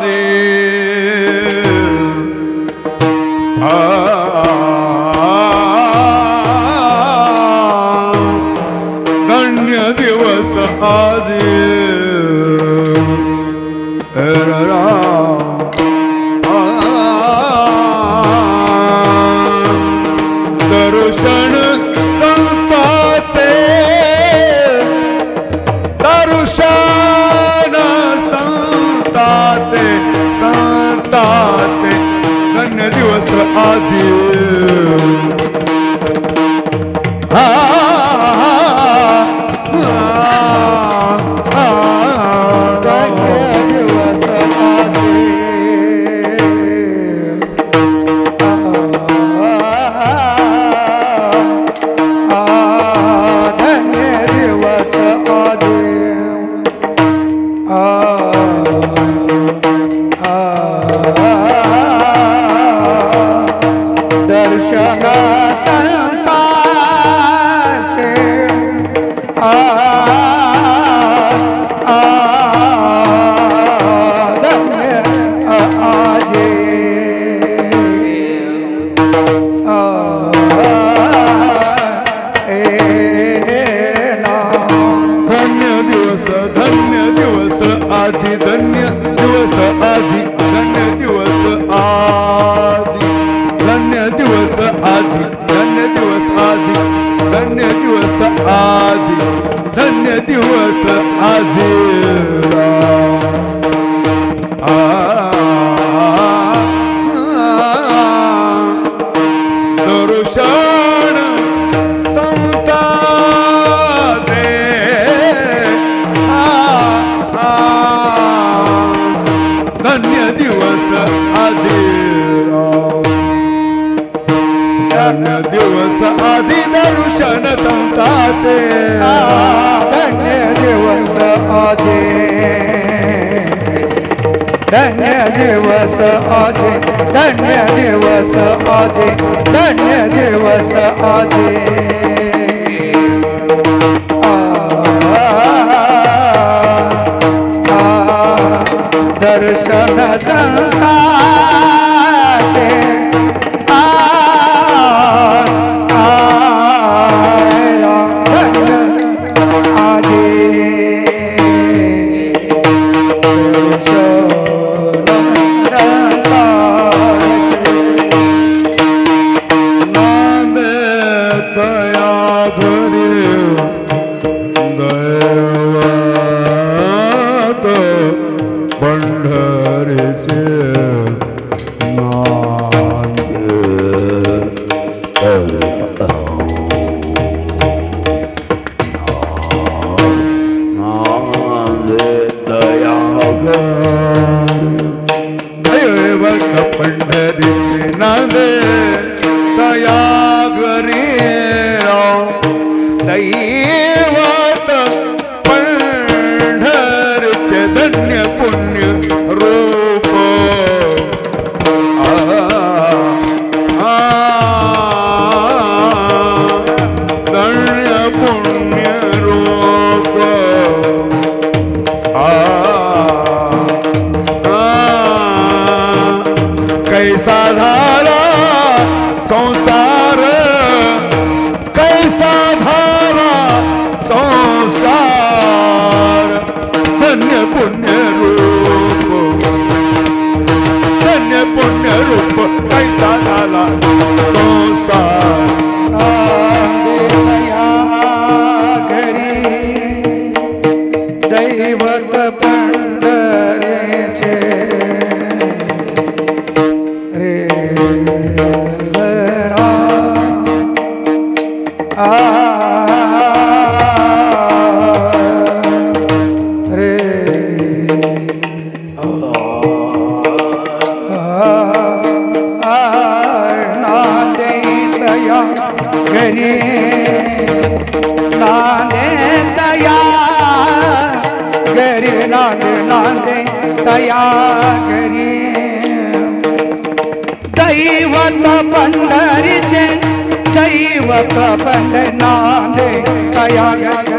आजी धन्य दिवस आजी दर्शन संताचे दर्शन संताचे संताचे धन्य दिवस आजी आजी धन्य दिवस आजी धन्य दिवस आजी धन्य दिवस आजी धन्य दिवस आजी धन्य दिवस आजी धन्य दिवस आजी दर्शन संताचे धन्य दिवस आजी धन्य दिवस आजी दर्शन संताचे धन्य दिवस आजी धन्य दिवस आजी धन्य दिवस आजी धन्य दिवस आजी दर्शन संताचे पंढरीचे नांदे तया घरी दैवत पंढरीचे धन्य पुण्य रूप धन्य पुण्य रूप कैसा झाला संसार कैसा झाला संसार धन्य पुण्य रूप कैसा झाला संसार घरी दैवत पंढरीचे घरी नांदे तया घरी नांदे तया घरी दैवत पंढरीचे दैवत पंढरी नांदे तया घरी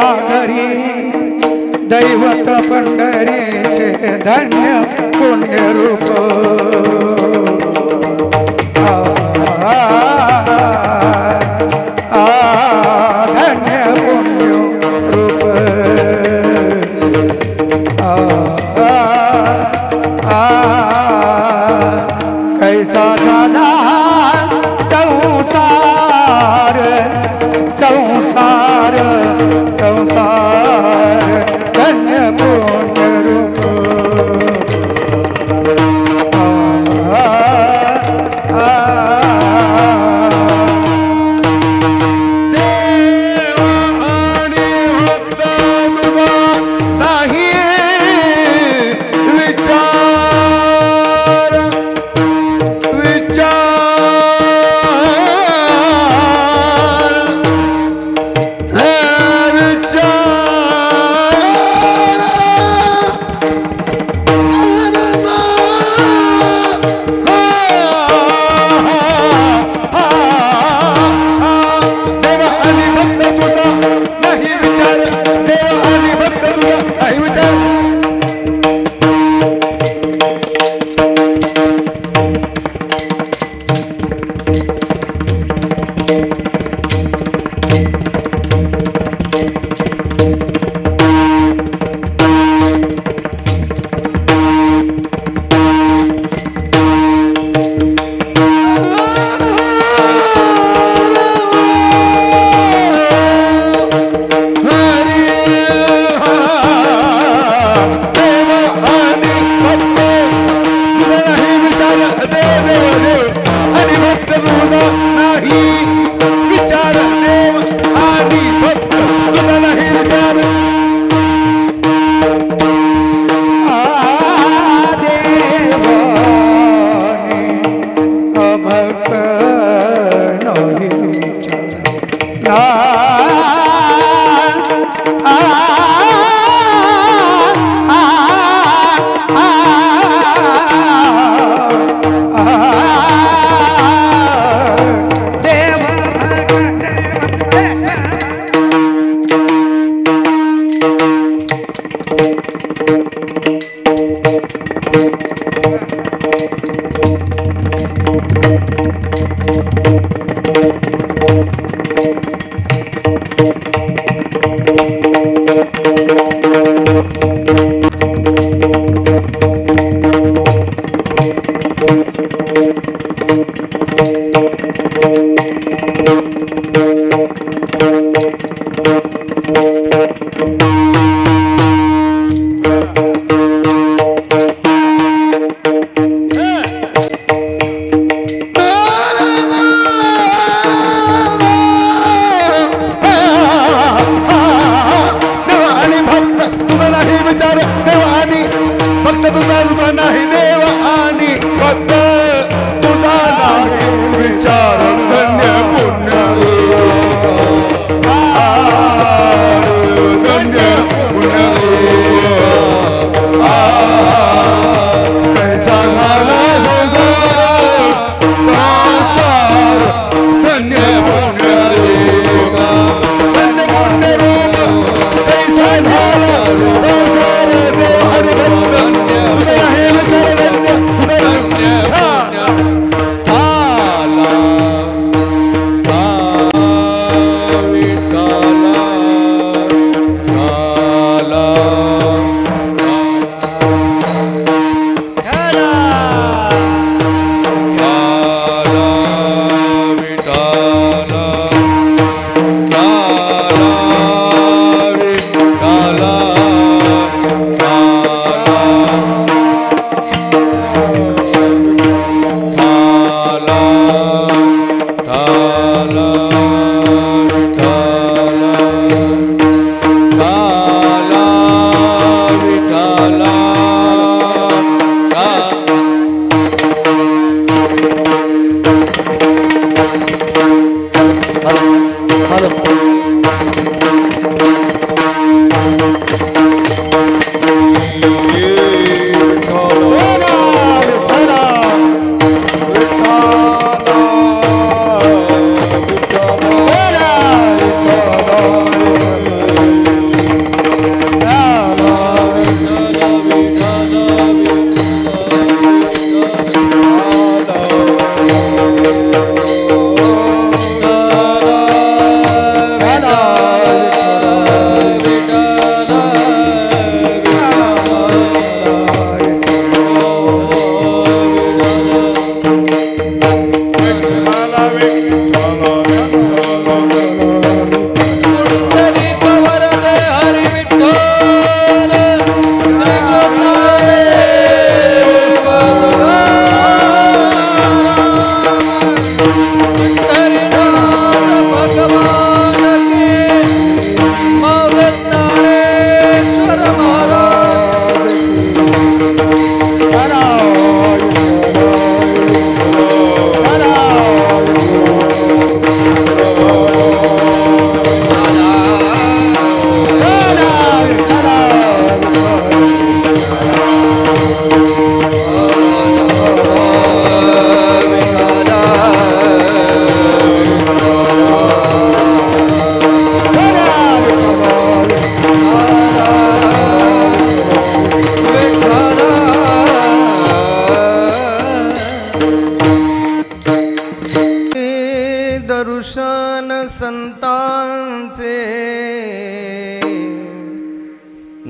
या घरी दैवत पंढरीचे धन्य पुण्यरूप धन्य पुण्यरूप कैसा झाला संसार संसार संसार धन्य पुण्यरूप धन्य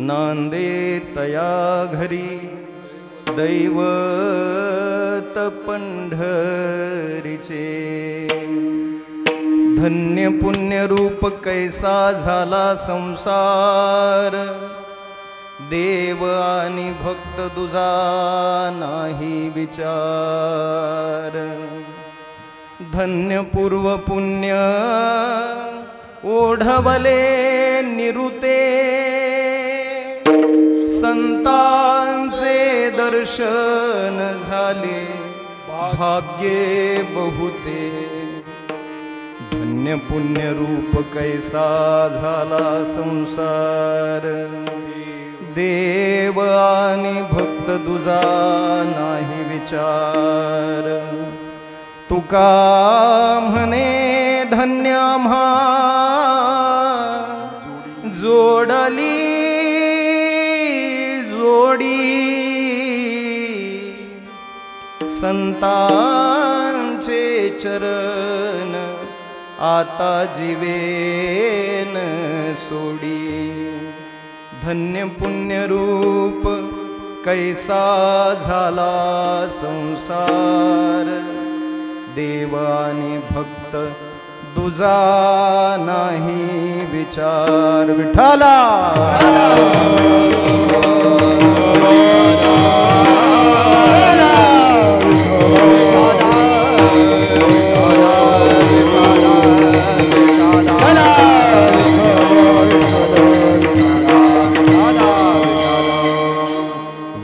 नांदे तया घरी दैवत पंढरीचे धन्य पुण्य रूप कैसा झाला संसार देव आणि भक्त तुझा नाही विचार धन्य पूर्व पुण्य ओढवले निरुते संतांचे दर्शन झाले भाग्ये बहुते धन्य पुण्य रूप कैसा झाला संसार देव आणि भक्त तुझा नाही विचार तुका म्हणे धन्य आम्हा जोडली जोडी संतांचे चरण आता जीवेन सोडी धन्य पुण्य रूप कैसा झाला संसार देव आणि भक्त तुझा नाही विचार विठ्ठला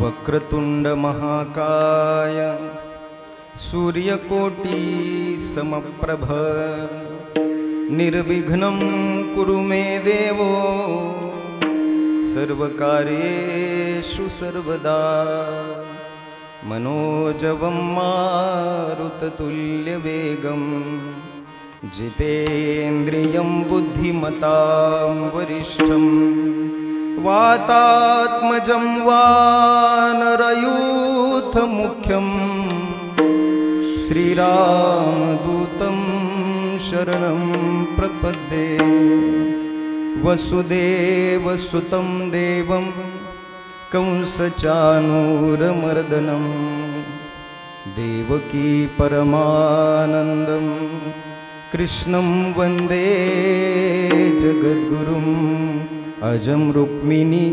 वक्रतुंड महाकाय सूर्यकोटी समप्रभ निर्विघ्नं कुरु मे देवो सर्वकार्येषु सर्वदा मनोजवं मारुततुल्यवेगं जितेन्द्रियं बुद्धिमतां वरिष्ठं वातात्मजं वानरयूथमुख्यं श्रीरामदूतं शरणं प्रपद्ये वसुदेवसुतं देवं कंसचाणूरमर्दनं देवकी परमानन्दं कृष्णं वन्दे जगद्गुरुम् अजं रुक्मिणी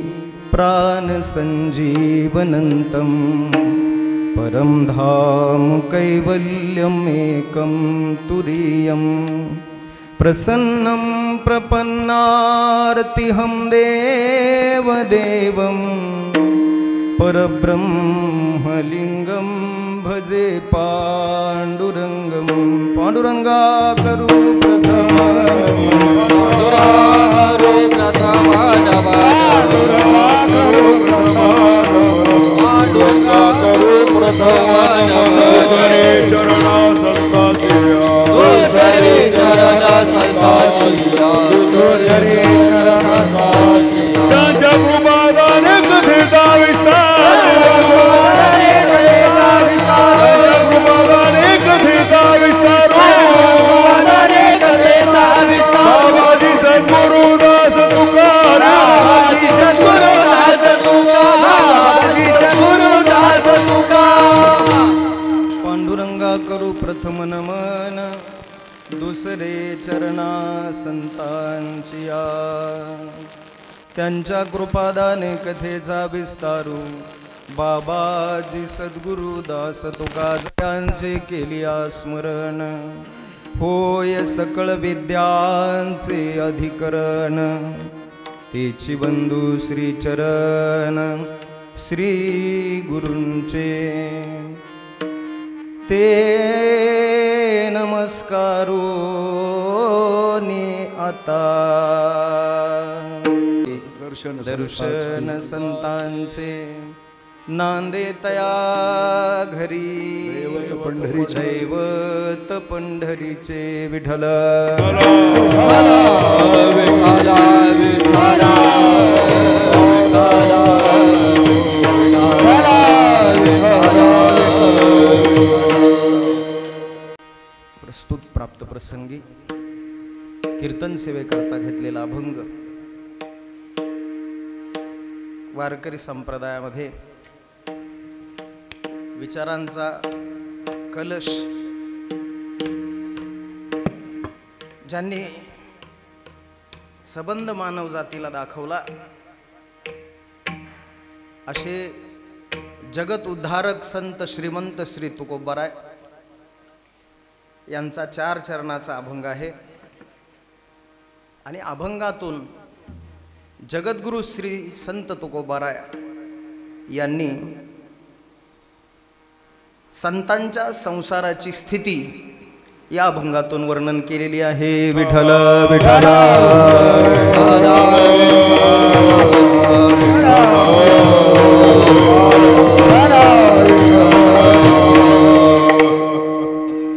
प्राणसञ्जीवनन्तं परं धाम कैवल्यमेकं तुरीयं प्रसन्नं प्रपन्नार्तिहं देवदेवं परब्रह्मलिङ्गं भजे पाण्डुरङ्गं पाण्डुरङ्गा करू करू प्रथम नमन दुसरे चरणा संतांचिया त्यांच्या कृपादाने कथेचा विस्तारू बाबाजी सद्गुरु दास तुकारामांचे केलिया स्मरण होय सकळ विद्यांचे अधिकरण तेची बंधू श्री चरण श्री गुरूंचे ते नमस्कारो नि आता दर्शन संतांचे नांदे तया घरी दैवत पंढरीचे विठ्ठल प्रस्तुत प्राप्त प्रसंगी कीर्तन सेवेकरता घेतलेला अभंग वारकरी संप्रदायामध्ये विचारांचा कलश ज्यांनी सबंध मानव जातीला दाखवला असे जगत उद्धारक संत श्रीमंत श्री तुकोबाराय यांचा 4 चरणाचा अभंग आहे आणि अभंगातून जगद्गुरु श्री संत तुकोबाराय यांनी संतांच्या संसाराची स्थिती या अभंगातून वर्णन केलेली आहे. विठ्ठल विठ्ठल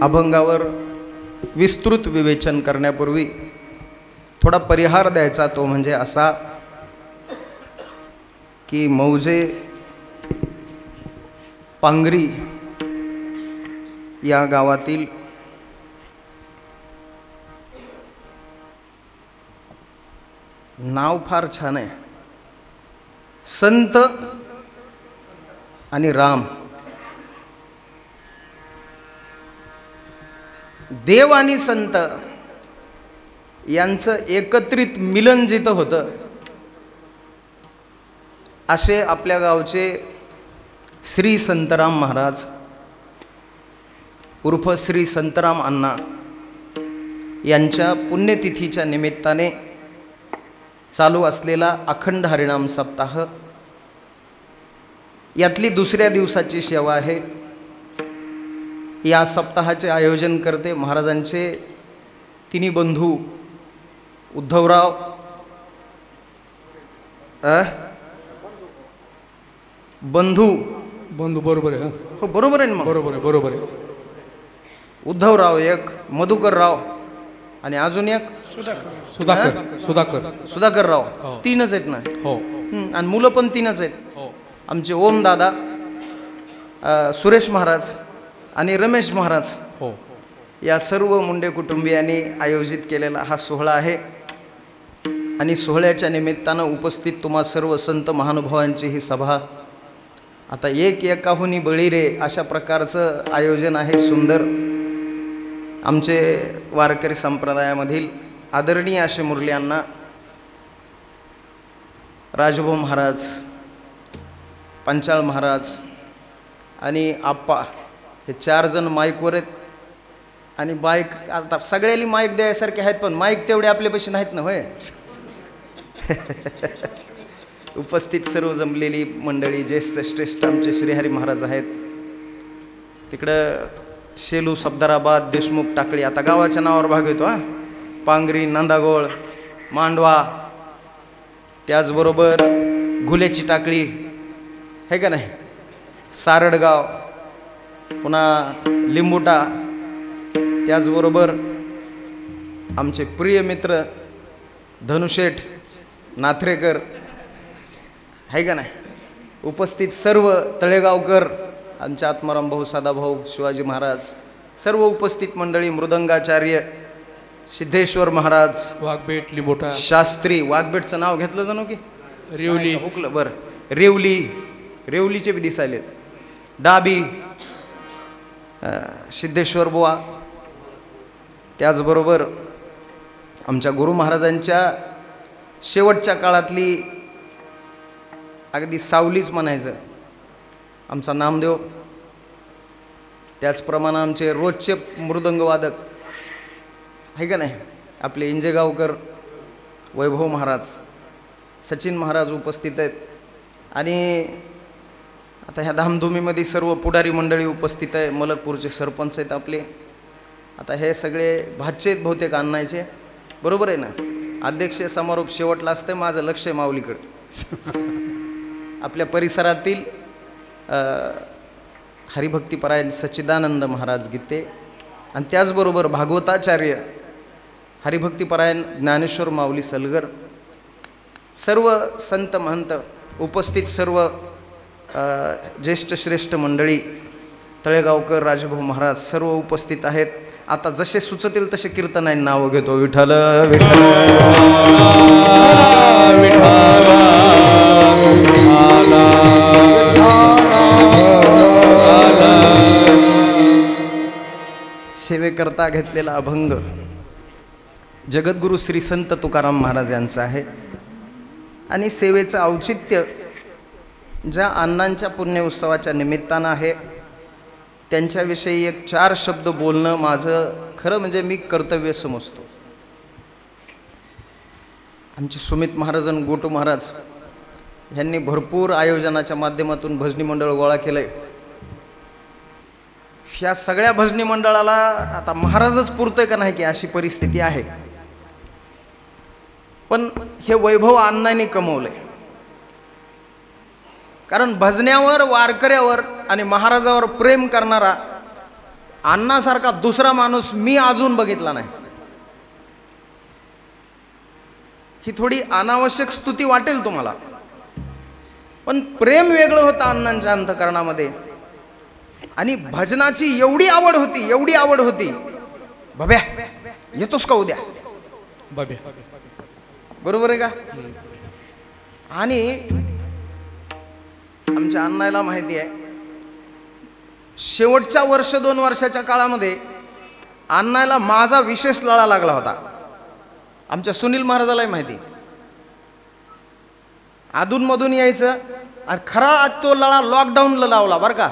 अभंगावर विस्तृत विवेचन करण्यापूर्वी थोडा परिहार द्यायचा, तो म्हणजे असा की मौजे पांगरी या गावातील नाव फार छान आहे, संत आणि राम. देव आणि संत यांचं एकत्रित मिलन जिथं होतं असे आपल्या गावचे श्री संतराम महाराज उर्फ श्री संतराम अण्णा यांच्या पुण्यतिथीच्या निमित्ताने चालू असलेला अखंड हरिनाम सप्ताह यातली 2ऱ्या दिवसाची सेवा आहे. या सप्ताहाचे आयोजन करते महाराजांचे तिन्ही बंधू उद्धवराव बंधू बरोबर आहे. हो बरोबर आहे ना, बरोबर आहे. उद्धवराव एक, मधुकरराव आणि अजून एक सुधाकरराव. 3च आहेत ना. हो. आणि मुलं पण 3च आहेत. हो. आमचे ओम दादा, सुरेश महाराज आणि रमेश महाराज. हो. या सर्व मुंडे कुटुंबियांनी आयोजित केलेला हा सोहळा आहे आणि सोहळ्याच्या निमित्तानं उपस्थित तुम्हा सर्व संत महानुभावांची ही सभा. आता एक एकाहुनी बळी रे अशा प्रकारचं आयोजन आहे सुंदर. आमचे वारकरी संप्रदायामधील आदरणीय असे मुरली अण्णा, राजभाऊ महाराज, पंचाळ महाराज आणि आप्पा हे 4 जण माईकवर आहेत. आणि बाईक आता सगळ्यांनी माईक द्यायसारखे आहेत, पण माईक तेवढे आपल्यापाशी नाहीत ना. होय. उपस्थित सर्व जमलेली मंडळी, ज्येष्ठ श्रेष्ठ आमचे श्रीहरी महाराज आहेत. तिकडं शेलू, सफदराबाद, देशमुख, टाकळी, आता गावाच्या नावावर भाग येतो. पांगरी, नांदागोळ, मांडवा, त्याचबरोबर घुल्याची टाकळी आहे का नाही, सारडगाव, पुन्हा लिंबुटा, त्याचबरोबर आमचे प्रिय मित्र धनुशेठ नाथरेकर आहे का नाही, उपस्थित सर्व तळेगावकर, आमचे आत्माराम भाऊ, सदाभाऊ, शिवाजी महाराज, सर्व उपस्थित मंडळी, मृदंगाचार्य सिद्धेश्वर महाराज, वाघबेट, लिंबोटा, शास्त्री. वाघबेटचं नाव घेतलं जाणू की रेवली हुकलं. बरं, रेवलीचे बी दिसायले. डाबी सिद्धेश्वर बुवा, त्याचबरोबर आमच्या गुरु महाराजांच्या शेवटच्या काळातली अगदी सावलीच म्हणायचं आमचा नामदेव. त्याचप्रमाणे आमचे रोजचे मृदंगवादक आहे का नाही, आपले इंजेगावकर, वैभव महाराज, सचिन महाराज उपस्थित आहेत. आणि आता ह्या धामधुमीमध्ये सर्व पुढारी मंडळी उपस्थित आहे. मलकपूरचे सरपंच आहेत आपले. आता हे सगळे भाचे आहेत बहुतेक अण्णाचे, बरोबर आहे ना. अध्यक्ष समारोप शेवटला असते. माझं लक्ष आहे माऊलीकडे. आपल्या परिसरातील हरिभक्तीपरायण सच्चिदानंद महाराज गीते आणि त्याचबरोबर भागवताचार्य हरिभक्तीपरायण ज्ञानेश्वर माऊली सलगर, सर्व संत महंत उपस्थित, सर्व ज्येष्ठ श्रेष्ठ मंडळी, तळेगावकर, राजभाऊ महाराज सर्व उपस्थित आहेत. आता जसे सुचतील तसे कीर्तनाने नाव घेतो. विठ्ठल विठ्ठल विठ्ठल सेवेकरता घेतलेला अभंग जगद्गुरु श्री संत तुकाराम महाराज यांचा आहे आणि सेवेचं औचित्य ज्या अण्णांच्या पुण्य उत्सवाच्या निमित्तानं आहे त्यांच्याविषयी एक 4 शब्द बोलणं माझं खरं म्हणजे मी कर्तव्य समजतो. आमचे सुमित महाराज आणि गोटू महाराज यांनी भरपूर आयोजनाच्या माध्यमातून भजनी मंडळ गोळा केलंय. ह्या सगळ्या भजनी मंडळाला आता महाराजच पुरतोय का नाही की अशी परिस्थिती आहे. पण हे वैभव अण्णांनी कमवलंय. कारण भजण्यावर, वारकऱ्यावर आणि महाराजावर प्रेम करणारा अण्णासारखा दुसरा माणूस मी अजून बघितला नाही. ही थोडी अनावश्यक स्तुती वाटेल तुम्हाला, पण प्रेम वेगळं होतं अण्णांच्या अंतःकरणामध्ये. आणि भजनाची एवढी आवड होती. बब्या येतोस का उद्या? बाब्या बरोबर आहे का? आणि आमच्या अण्णाला माहिती आहे, शेवटच्या 1-2 वर्षाच्या काळामध्ये अण्णाला माझा विशेष लळा लागला होता. आमच्या सुनील महाराजालाही माहिती. अधूनमधून यायचं आणि खरा तो लळा लॉकडाऊनला लावला बरं का.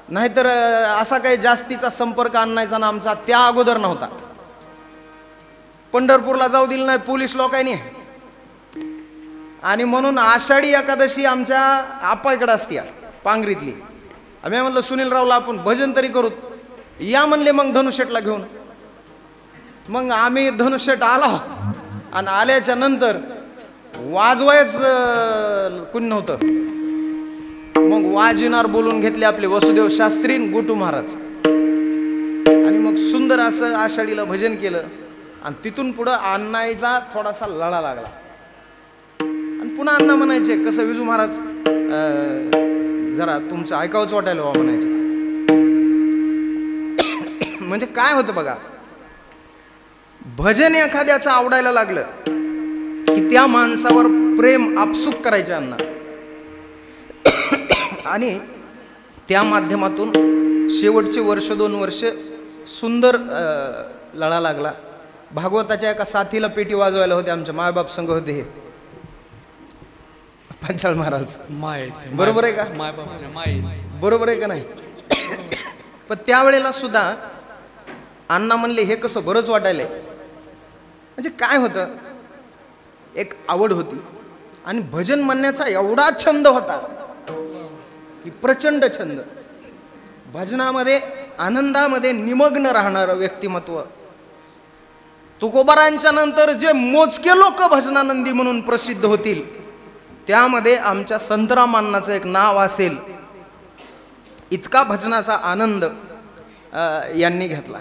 नाहीतर असा काही जास्तीचा संपर्क आणायचा ना आमचा त्या अगोदर नव्हता. पंढरपूरला जाऊ दिलं नाही पोलीस लोकांनी. आणि म्हणून आषाढी एकादशी आमच्या आप्पाकडे असते पांगरीतली. आम्ही म्हणलं सुनीलरावला आपण भजन तरी करू या म्हणले. मग धनुष्यटला घेऊन मग आम्ही धनुष्यट आला आणि आल्याच्या नंतर वाजवायच कुणी नव्हतं. मग वाजविणार बोलून घेतले आपले वसुदेव शास्त्री गोटू महाराज. आणि मग सुंदर असं आषाढीला भजन केलं. आणि तिथून पुढं अण्णाईला थोडासा लळा लागला. आणि पुन्हा अण्णा म्हणायचे कसं विजू महाराज जरा तुमचं ऐकावंच वाटायला व्हा म्हणायचे. म्हणजे काय होतं बघा, भजन एखाद्याचं आवडायला लागलं की त्या माणसावर प्रेम आपसूक करायचे अण्णा. आणि त्या माध्यमातून शेवटचे 1-2 वर्ष सुंदर लळा लागला. भागवताच्या एका साथीला पेटी वाजवायला होते, आमच्या मायबाप संघ होते हे पंचाळ महाराज. बरोबर आहे का? बरोबर आहे का नाही? पण त्यावेळेला सुद्धा अण्णा म्हणले हे कसं बरंच वाटायलंय. म्हणजे काय होतं, एक आवड होती आणि भजन म्हणण्याचा एवढा छंद होता की प्रचंड छंद. भजनामध्ये आनंदामध्ये निमग्न राहणारं व्यक्तिमत्व. तुकोबारांच्या नंतर जे मोजके लोक भजनानंदी म्हणून प्रसिद्ध होतील त्यामध्ये आमच्या संतराम अण्णाचं एक नाव असेल. इतका भजनाचा आनंद यांनी घेतला.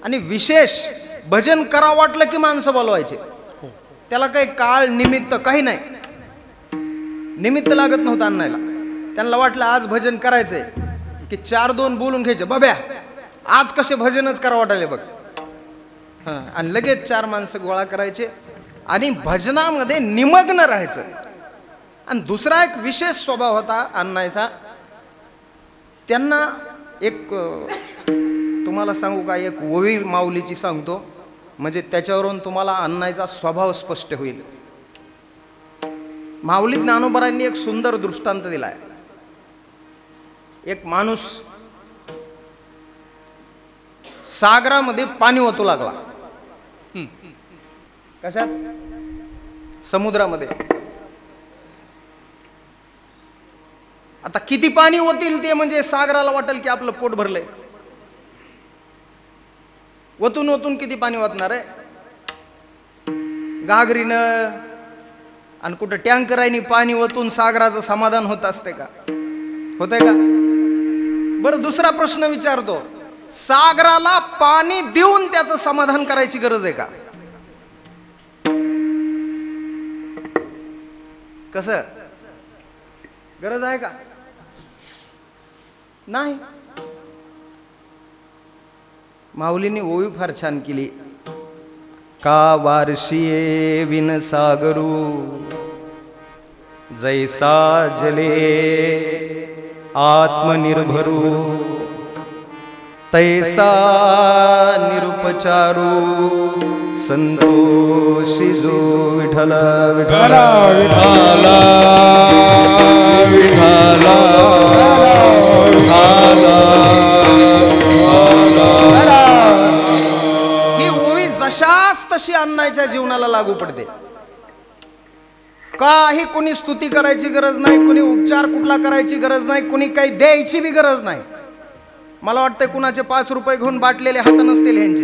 आणि विशेष भजन करा वाटलं की माणसं बोलवायचे. त्याला काही काळ निमित्त काही नाही, निमित्त लागत नव्हतं अण्णाला. त्यांना वाटलं आज भजन करायचंय की 4-2 बोलून घ्यायचे. बब्या आज कसे भजनच करा वाटायले बघ. आणि लगेच 4 माणसं गोळा करायचे आणि भजनामध्ये निमग्न राहायचं. आणि दुसरा एक विशेष स्वभाव होता अण्णाचा. त्यांना एक तुम्हाला सांगू का, एक ओवी माऊलीची सांगतो म्हणजे त्याच्यावरून तुम्हाला अण्णाचा स्वभाव स्पष्ट होईल. माऊली ज्ञानोबारांनी एक सुंदर दृष्टांत दिलाय. एक माणूस सागरामध्ये पाणी ओतू लागला. कशात? समुद्रामध्ये. आता किती पाणी ओतील ते म्हणजे सागराला वाटेल की आपलं पोट भरलंय. ओतून ओतून किती पाणी वाचणार आहे? गागरीनं आणि कुठं टँकरांनी पाणी ओतून सागराचं समाधान होत असते का? होतंय का? बरं दुसरा प्रश्न विचारतो, सागराला पाणी देऊन त्याचं समाधान करायची गरज आहे का? कसं गरज आहे का? नाही. माऊलीने ओवी फार छान केली. का वारशिये विन सागरू जैसा जले आत्मनिर्भरू तैसा निरुपचारू संतोषी जो विठ्ठल विठ्ठल विठ्ठल विठ्ठल ही ओवी जशास तशी अण्णाच्या जीवनाला लागू पडते. काही कुणी स्तुती करायची गरज नाही, कुणी उपचार कुठला करायची गरज नाही, कुणी काही द्यायची बी गरज नाही. मला वाटतंय कुणाचे 5 रुपये घेऊन बाटलेले हात नसतील ह्यांचे.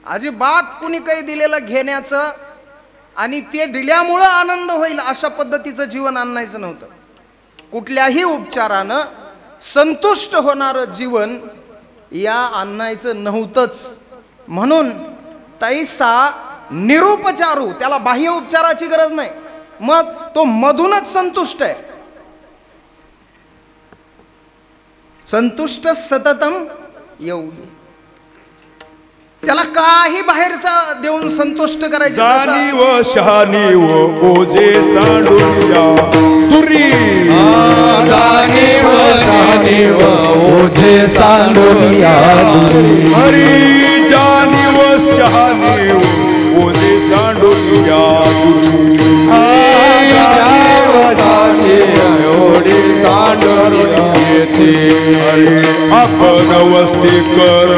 अजिबात कुणी काही दिलेलं घेण्याचं आणि ते दिल्यामुळं आनंद होईल अशा पद्धतीचं जीवन आणायचं नव्हतं. कुठल्याही उपचारानं संतुष्ट होणारं जीवन या आणायचं नव्हतंच. म्हणून तैसा निरुपचारू, त्याला बाह्य उपचाराची गरज नाही, मग तो मधूनच संतुष्ट आहे. संतुष्ट सततम योगी, त्याला काही बाहेरचा देऊन संतुष्ट करायचं. जाणीव शहाणीव ओझे सांडूया तुरी, जाणीव शहाणीव ओझे सांडूया तुरी, हरी जाणीव शहाणीव ओझे सांडूया एवढी सांडूया आपण वस्ती कर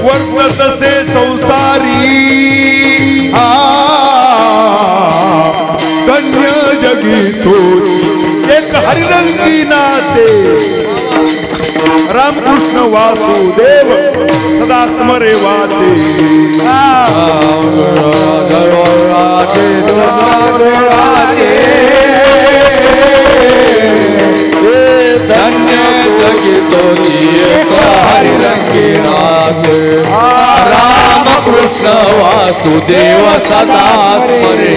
वर्त तसे संसारी, धन्य जगी थोरी एक हरिरंगी नाचे. रामकृष्ण वासुदेव सदा स्मरे वाचे. धन्य जगी तोची एक हरिरंगी नाचे. रामकृष्ण वासुदेव सदा स्मरे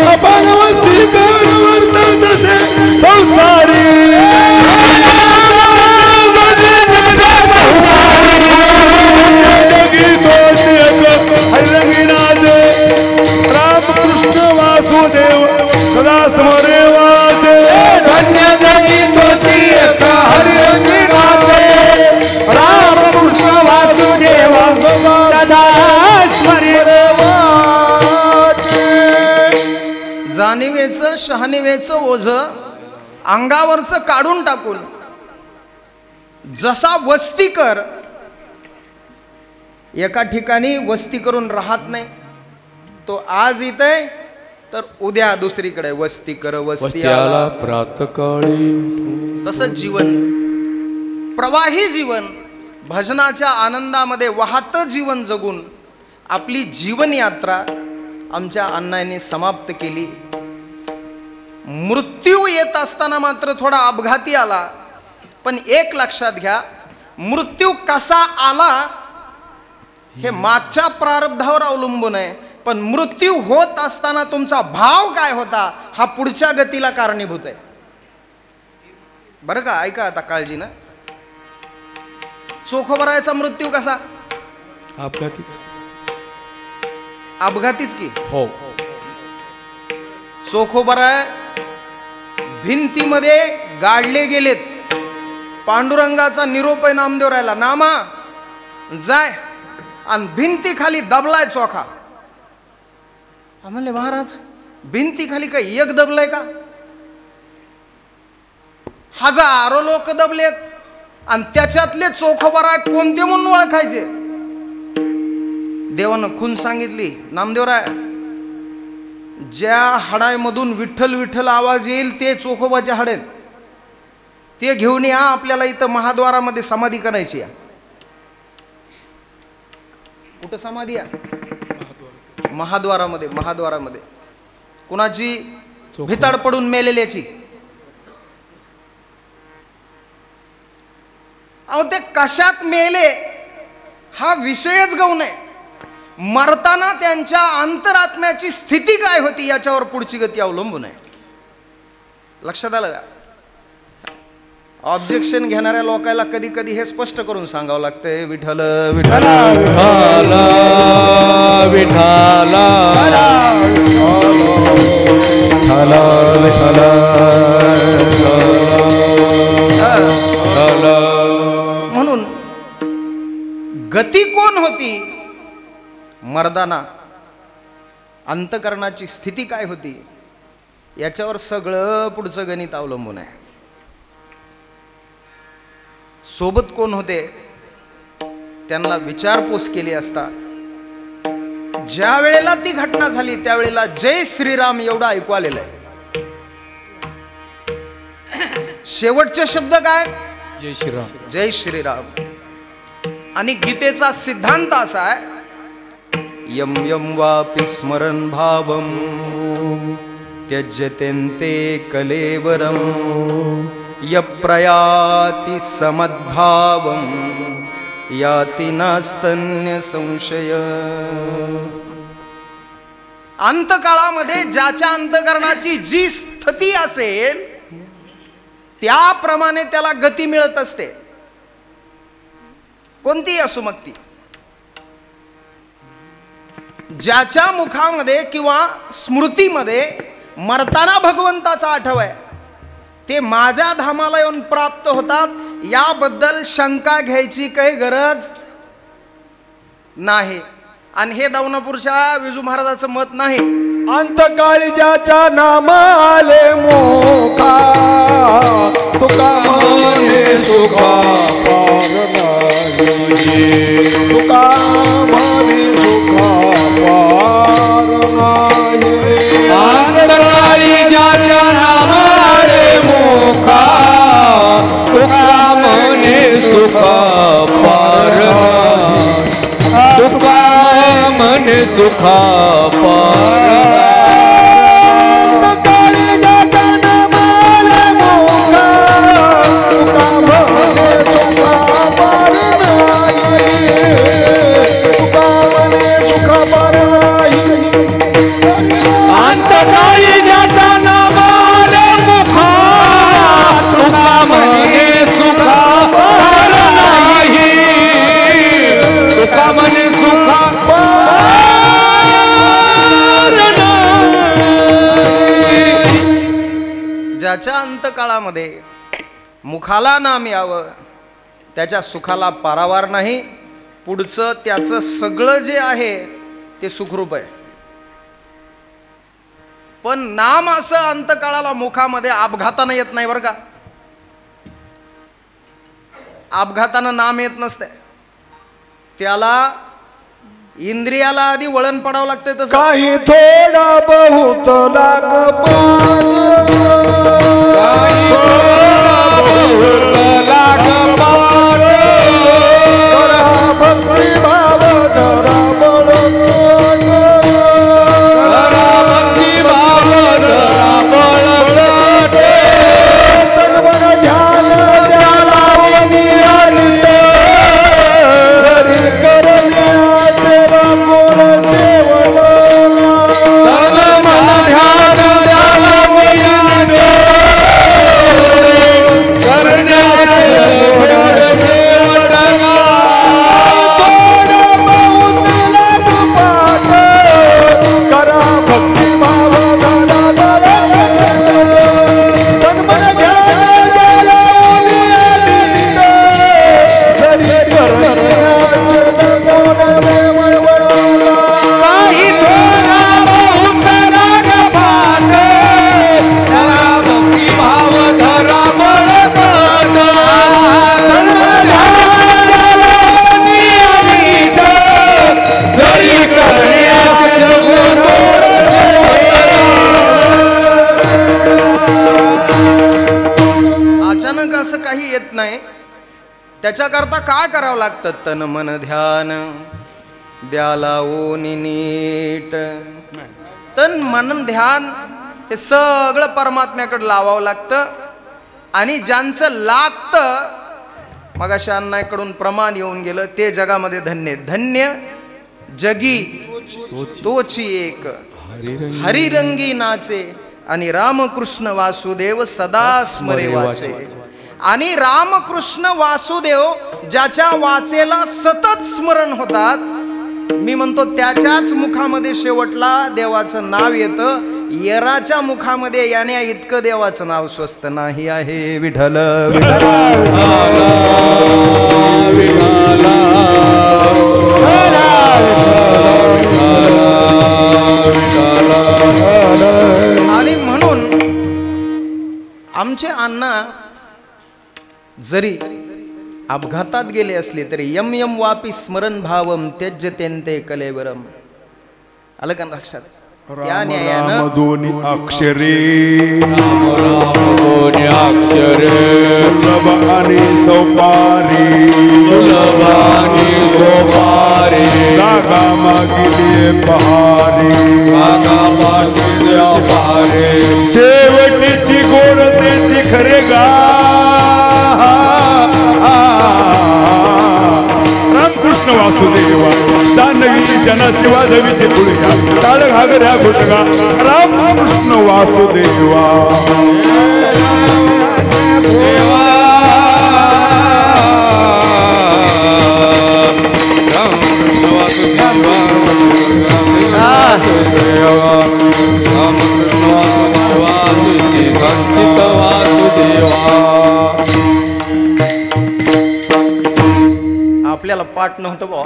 आपण वस्ती कर वर्त तसे संसारी, रामकृष्ण वासुदेव सदा स्मरे वाचे. धन्य जगी तोची एक हरिरंगी नाचे. रामकृष्ण वासुदेव सदा स्मरे वाचे. जाणीवेचं शहाणीवेचं ओझ अंगावरचं काढून टाकून जसा वस्तीकर एका ठिकाणी वस्ती करून राहत नाही, तो आज इथे तर उद्या दुसरीकडे वस्ती कर वस्ती आला प्रातकाळी. तसंच जीवन, प्रवाही जीवन, भजनाच्या आनंदामध्ये वाहत जीवन जगून आपली जीवन यात्रा आमच्या अण्णांनी समाप्त केली. मृत्यू येत असताना मात्र थोडा अपघाती आला, पण एक लक्षात घ्या, मृत्यू कसा आला हे मागच्या प्रारब्धावर अवलंबून आहे, पण मृत्यू होत असताना तुमचा भाव काय होता हा पुढच्या गतीला कारणीभूत आहे. बरं का, ऐका आता काळजी ना. चोखोबरायचा मृत्यू कसा? अपघातीच. अपघातीच की हो. चोखोबराय भिंतीमध्ये गाडले गेलेत. पांडुरंगाचा निरोप आहे नामदेव राहिला, नामा जाय, आणि भिंती खाली दबलाय चोखा. म्हणले महाराज भिंती खाली काय एक दबलाय का? हजारो लोक दबलेत आणि त्याच्यातले चोखोबराय कोणते म्हणून ओळखायचे? देवानं खून सांगितली, नामदेवराय ज्या हाडामधून विठ्ठल विठ्ठल आवाज येईल ते चोखोबाचे हाडे, ते घेऊन या, आपल्याला इथं महाद्वारामध्ये समाधी करायची आहे. कुठं समाधी आहे? महाद्वारामध्ये. महाद्वारामध्ये कुणाची? भिताड पडून मेलेल्याची. अहो ते कशात मेले हा विषयच गौण आहे. मरताना त्यांच्या अंतरात्म्याची स्थिती काय होती याच्यावर पुढची गती अवलंबून आहे. लक्षात आलं का? ऑब्जेक्शन घेणाऱ्या लोकांना कधी कधी हे स्पष्ट करून सांगावं लागतंय, विठ्ठल विठ्ठल म्हणून गती कोण होती मर्दाना, अंतकरणाची स्थिती काय होती, याच्यावर सगळं पुढचं गणित अवलंबून आहे. सोबत कोण होते त्यांना विचारपूस केली असता ज्या वेळेला ती घटना झाली त्यावेळेला जय श्रीराम एवढं ऐकू आलेलं आहे. शेवटचे शब्द काय? जय श्रीराम. जय श्रीराम. आणि गीतेचा सिद्धांत असा आहे, यम यम वापि स्मरण भावम त्यज्यतेन्ते कलेवरम यप्रयाति समद्भावम याति नास्तन्य संशय. अंतकाळामध्ये ज्याच्या अंतकरणाची जी स्थिती असेल त्याप्रमाणे त्याला गती मिळत असते, कोणतीही असो मग ती. ज्याच्या मुखामध्ये किंवा स्मृतीमध्ये मरताना भगवंताचा आठव आहे ते माझ्या धामाला येऊन प्राप्त होतात, याबद्दल शंका घ्यायची काही गरज नाही. आणि हे दौनापूरच्या विजू महाराजाचं मत नाही. अंतकाळी ज्याच्या नाम आले मोखा तुका म्हणे सुखा पार नाही, तुका म्हणे सुखा पार नाही. अंतकाळी ज्याच्या नाम आले मोखा तुका म्हणे सुखा पार नाही, तुका म्हणे सुखा पार. ज्याच्या अंतकाळामध्ये मुखाला नाम यावं त्याच्या सुखाला पारावार नाही, पुढचं त्याचं सगळं जे आहे ते सुखरूप आहे. पण नाम असं अंतकाळाला मुखामध्ये अपघातानं येत नाही बरं का. अपघातानं नाम येत नसते, त्याला इंद्रियाला आधी वळण पडावं लागतंय. तसं काही थोडा बहुत लाग पान, काही थोडा बहुत लाग पान, करा भक्ती भाव धरा बळकट, करा भक्ती भाव धरा बळकट, तन मन ध्यान द्याला वनी आलित, हरी करण्यात कोण देवला, तन मन ध्यान द्याला वनी असं काही येत नाही. त्याच्याकरता काय करावं लागतं? तन मन ध्यान द्याला ओनी नीट. तन मन ध्यान हे सगळं परमात्म्याकडे लावावं लागतं. आणि ज्यांचं लागतं मगाशी अण्णाकडून प्रमाण येऊन गेलं ते जगामध्ये धन्य. धन्य जगी तोची एक हरिरंगी नाचे आणि रामकृष्ण वासुदेव सदा स्मरे वाचे. आणि रामकृष्ण वासुदेव ज्याच्या वाचेला सतत स्मरण होतात, मी म्हणतो त्याच्याच मुखामध्ये शेवटला देवाचं नाव येतं. येराच्या मुखामध्ये याने इतकं देवाचं नाव स्वस्त नाही आहे. विठ्ठल आणि म्हणून आमचे अण्णा जरी अपघातात गेले असले तरी यम यम वापी स्मरण भावम त्यज्यतेंते कलेवरम. आलं का लक्षात? त्या न्यायानं दोन्ही अक्षरे दोन्ही अक्षरे सुलभ आणि सोपारी जागा मागिले पहारे शेवटीची गोडतेची खरे गा. रामकृष्ण वासुदेवा दानवी जनाची वाजवीची तुळया टाळ घागऱ्या घोषगा. रामकृष्ण वासुदेवा आपल्याला पाठ नव्हतं बा.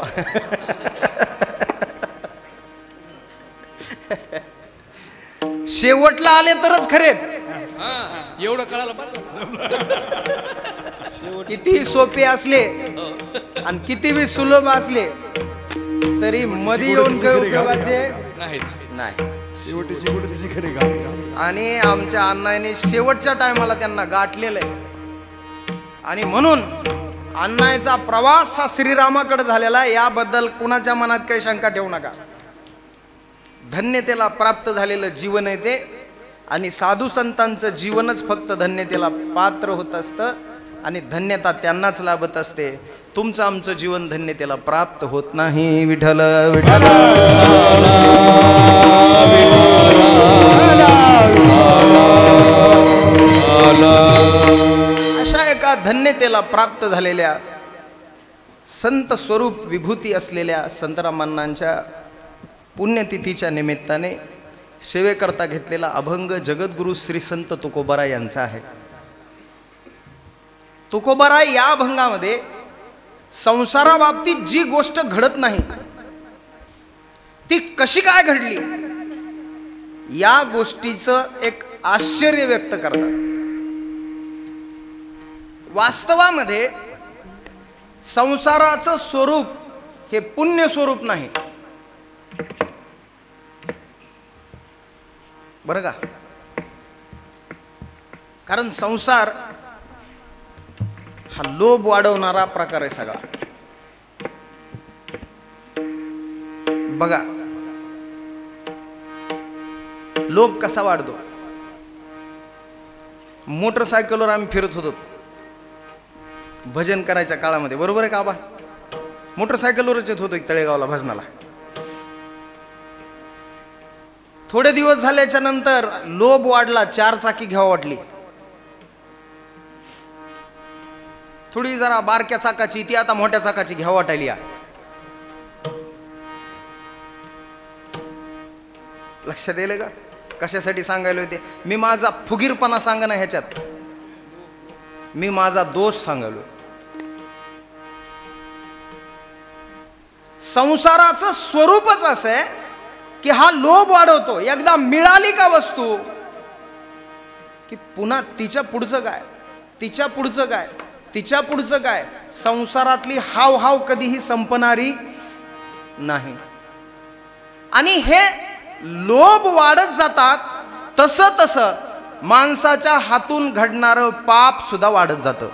शेवटला आले तरच खरे. एवढं कळालं. किती सोपे असले आणि किती सुलभ असले तरी मध्ये येऊन काही उपयोगाचे नाही. शेवटीची गोडतेची खरे गा. आणि आमच्या अण्णांनी शेवटच्या टायमाला त्यांना गाठलेलं आहे. आणि म्हणून अण्णाचा प्रवास हा श्रीरामाकडे झालेला आहे, याबद्दल कुणाच्या मनात काही शंका ठेवू नका. धन्यतेला प्राप्त झालेलं जीवन आहे ते. आणि साधू संतांचं जीवनच फक्त धन्यतेला पात्र होत असतं आणि धन्यता त्यांनाच लाभत असते. तुमचं आमचं जीवन धन्यतेला प्राप्त होत नाही. विठ्ठल विठ्ठल अशा एका धन्यतेला प्राप्त झालेल्या संत स्वरूप विभूती असलेल्या संतरामांनांच्या पुण्यतिथीच्या निमित्ताने सेवेकरता घेतलेला अभंग जगद्गुरु श्री संत तुकोबाराय यांचा आहे. तुकोबाराय या अभंगामध्ये संसाराबाबतीत जी गोष्ट घडत नाही ती कशी काय घडली या गोष्टीचं एक आश्चर्य व्यक्त करतात. वास्तवामध्ये संसाराचं स्वरूप हे पुण्य स्वरूप नाही बरं का. कारण संसार हा लोभ वाढवणारा प्रकार आहे सगळा. बघा लोभ कसा वाढतो. मोटरसायकलवर आम्ही फिरत होतो भजन करायच्या काळामध्ये, बरोबर आहे का बा. मोटरसायकलवरच येत होतो एक तळेगावला भजनाला. थोडे दिवस झाल्याच्या नंतर लोभ वाढला, 4 चाकी घ्यावा वाटली. थोडी जरा बारक्या चाकाची ती आता मोठ्या चाकाची घ्यावा वाटायली. लक्षात येईल का कशासाठी सांगायला होते. मी माझा फुगीरपणा सांगणं ह्याच्यात, मी माझा दोष सांगायलो. संसाराचं स्वरूपच असं आहे की हा लोभ वाढवतो. एकदा मिळाली का वस्तू की पुन्हा तिच्या पुढचं काय, तिच्या पुढचं काय, तिच्या पुढचं काय. संसारातली हाव कधीही संपणारी नाही. आणि हे लोभ वाढत जातात तसं तसं माणसाच्या हातून घडणारं पाप सुद्धा वाढत जातं.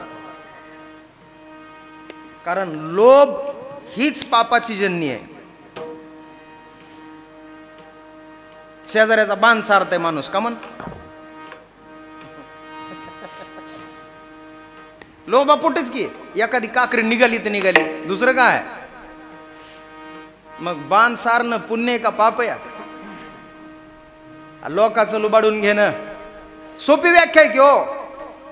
कारण लोभ हीच पापाची जन्य आहे. शेजाऱ्याचा बाण सारतय माणूस का म्हण. लोभापोटीच की एखादी काकरी निघाली तर निघाली, दुसरं काय. मग बाण सारणं पुण्य का पाप या. लोकाचं लुबाडून घेणं सोपी व्याख्या आहे की हो.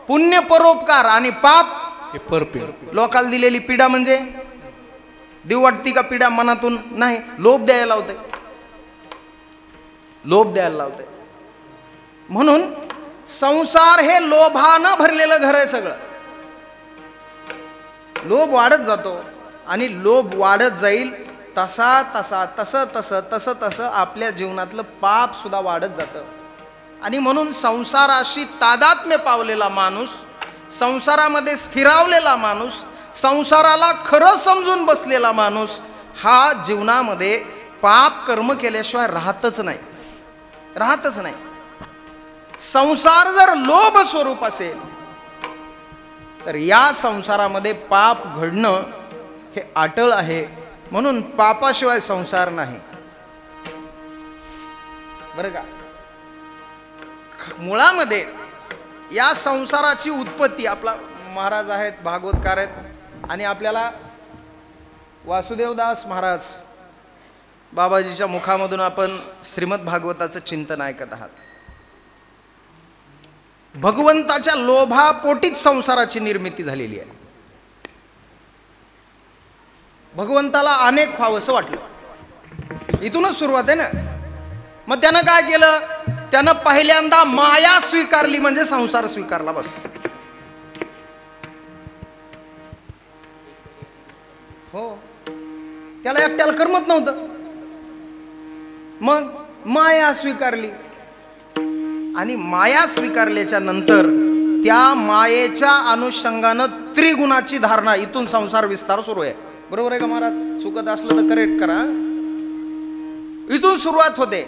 पुण्य परोपकार आणि पाप हे परपीड. लोकाला दिलेली पीडा म्हणजे देव वाटती का पीडा मनातून नाही, लोभ द्यायला लावते, लोभ द्यायला लावते. म्हणून संसार हे लोभानं भरलेलं घर आहे सगळं. लोभ वाढत जातो आणि लोभ वाढत जाईल तसा तसा तसं तसं तसं तसं आपल्या जीवनातलं पाप सुद्धा वाढत जातं. आणि म्हणून संसाराशी तादात्म्य पावलेला माणूस, संसारामध्ये स्थिरावलेला माणूस, संसाराला खरं समजून बसलेला माणूस हा जीवनामध्ये पाप कर्म केल्याशिवाय राहतच नाही, राहतच नाही. संसार जर लोभ स्वरूप असेल तर या संसारामध्ये पाप घडणं हे अटळ आहे. म्हणून पापाशिवाय संसार नाही, बरं का. मुळामध्ये या संसाराची उत्पत्ती आपला महाराज आहेत, भागवतकार आहेत, आणि आपल्याला वासुदेवदास महाराज बाबाजीच्या मुखामधून आपण श्रीमद भागवताचं चिंतन ऐकत आहात. भगवंताच्या लोभापोटीच संसाराची निर्मिती झालेली आहे. भगवंताला अनेक व्हावंसं वाटलं, इथूनच सुरुवात आहे ना. मग त्यानं काय केलं, त्यानं पहिल्यांदा माया स्वीकारली, म्हणजे संसार स्वीकारला. बस. हो, त्याला एकट्याला करमत नव्हतं, मग माया स्वीकारली. आणि माया स्वीकारल्याच्या नंतर त्या मायेच्या अनुषंगानं त्रिगुणाची धारणा, इथून संसार विस्तार सुरू आहे. बरोबर आहे का महाराज? चुकत असलं तर करेक्ट करा. इथून सुरुवात होते.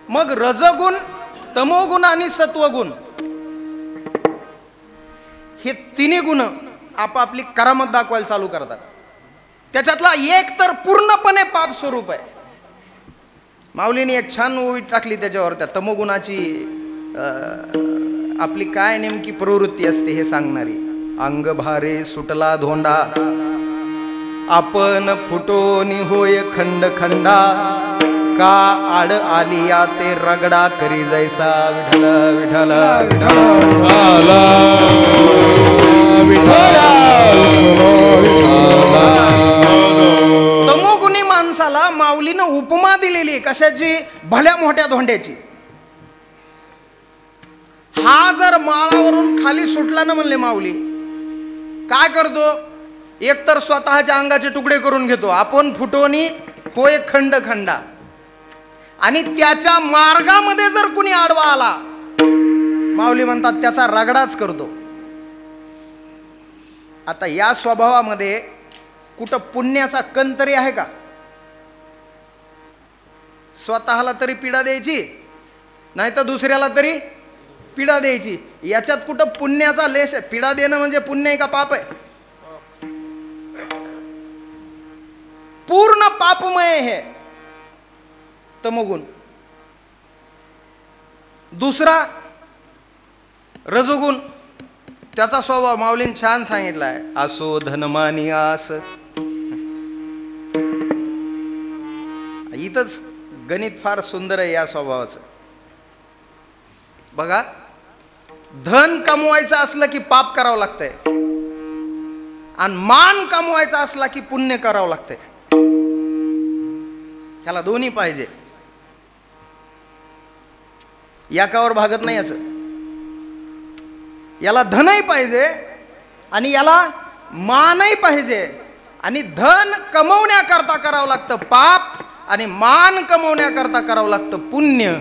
मग रजगुण, तमोगुण आणि सत्वगुण हे तिन्ही गुण आपापली करामत दाखवायला चालू करतात. त्याच्यातला एक तर पूर्णपणे पाप स्वरूप आहे. माऊलीने एक छान ओवी टाकली त्याच्यावर, त्या तमोगुणाची आपली काय नेमकी प्रवृत्ती असते हे सांगणारी. अंग भारे सुटला धोंडा, आपण फुटोनी होय खंड खंडा, का आड आलिया ते रगडा करी जैसा. विठ्ठल विठ्ठल तमोगुणी माणसाला माऊलीनं उपमा दिलेली कशाची? भल्या मोठ्या धोंड्याची. हा जर माळावरून खाली सुटला ना म्हणले माऊली, काय करतो? एकतर स्वतःच्या अंगाचे तुकडे करून घेतो, आपण फुटोनी होय खंड खंडा, आणि त्याच्या मार्गामध्ये जर कुणी आडवा आला, माऊली म्हणतात त्याचा रगडाच करतो. आता या स्वभावामध्ये कुठं पुण्याचा कण तरी आहे का? स्वतःला तरी पीडा द्यायची, नाही तर दुसऱ्याला तरी पीडा द्यायची. याच्यात कुठं पुण्याचा लेश आहे? पीडा देणं म्हणजे पुण्य आहे का पाप आहे? पूर्ण पापमय हे तमोगुण. दुसरा रजोगुण, त्याचा स्वभाव माऊलीने छान सांगितला आहे. असो धनमानी आस. इथंच गणित फार सुंदर आहे या स्वभावाचं. बघा, धन कमवायचं असलं की पाप करावं लागतंय, आणि मान कमवायचा असला की पुण्य करावं लागतंय. ह्याला दोन्ही पाहिजे, याकावर भागत नाही याचं. याला धनही पाहिजे आणि याला मानही पाहिजे. आणि धन कमवण्याकरता करावं लागतं पाप, आणि मान कमवण्याकरता करावं लागतं पुण्य.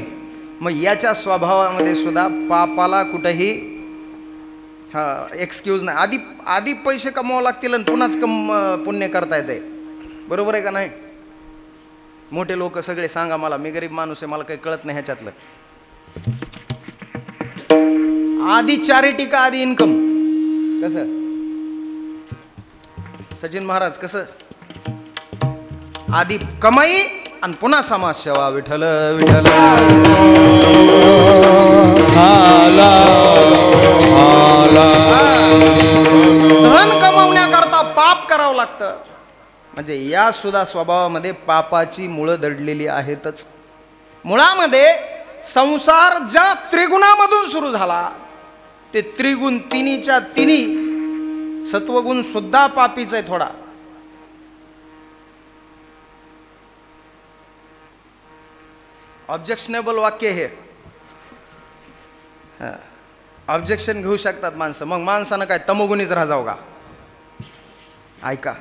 मग याच्या स्वभावामध्ये सुद्धा पापाला कुठेही एक्सक्यूज नाही. आधी पैसे कमवावं लागतील आणि पुन्हाच पुण्य करता येते. बरोबर आहे का नाही? मोठे लोक सगळे सांगा मला, मी गरीब माणूस आहे, मला काही कळत नाही ह्याच्यातलं. आधी चॅरिटी का आधी इन्कम? कसं सचिन महाराज, कसं आधी कमाई आणि पुन्हा समाजसेवा. विठ्ठल विठ्ठल धन कमवण्याकरता पाप करावं लागतं. म्हणजे या सुद्धा स्वभावामध्ये पापाची मुळं दडलेली आहेतच. मुळामध्ये संसार ज्या त्रिगुणामधून सुरू झाला ते त्रिगुण तिन्हीच्या तिन्ही, सत्वगुण सुद्धा पापीच आहे थोडा. ऑब्जेक्शनेबल वाक्य हे, ऑब्जेक्शन घेऊ शकतात माणसं. मग माणसानं काय तमोगुणीच राहावं का? ऐका,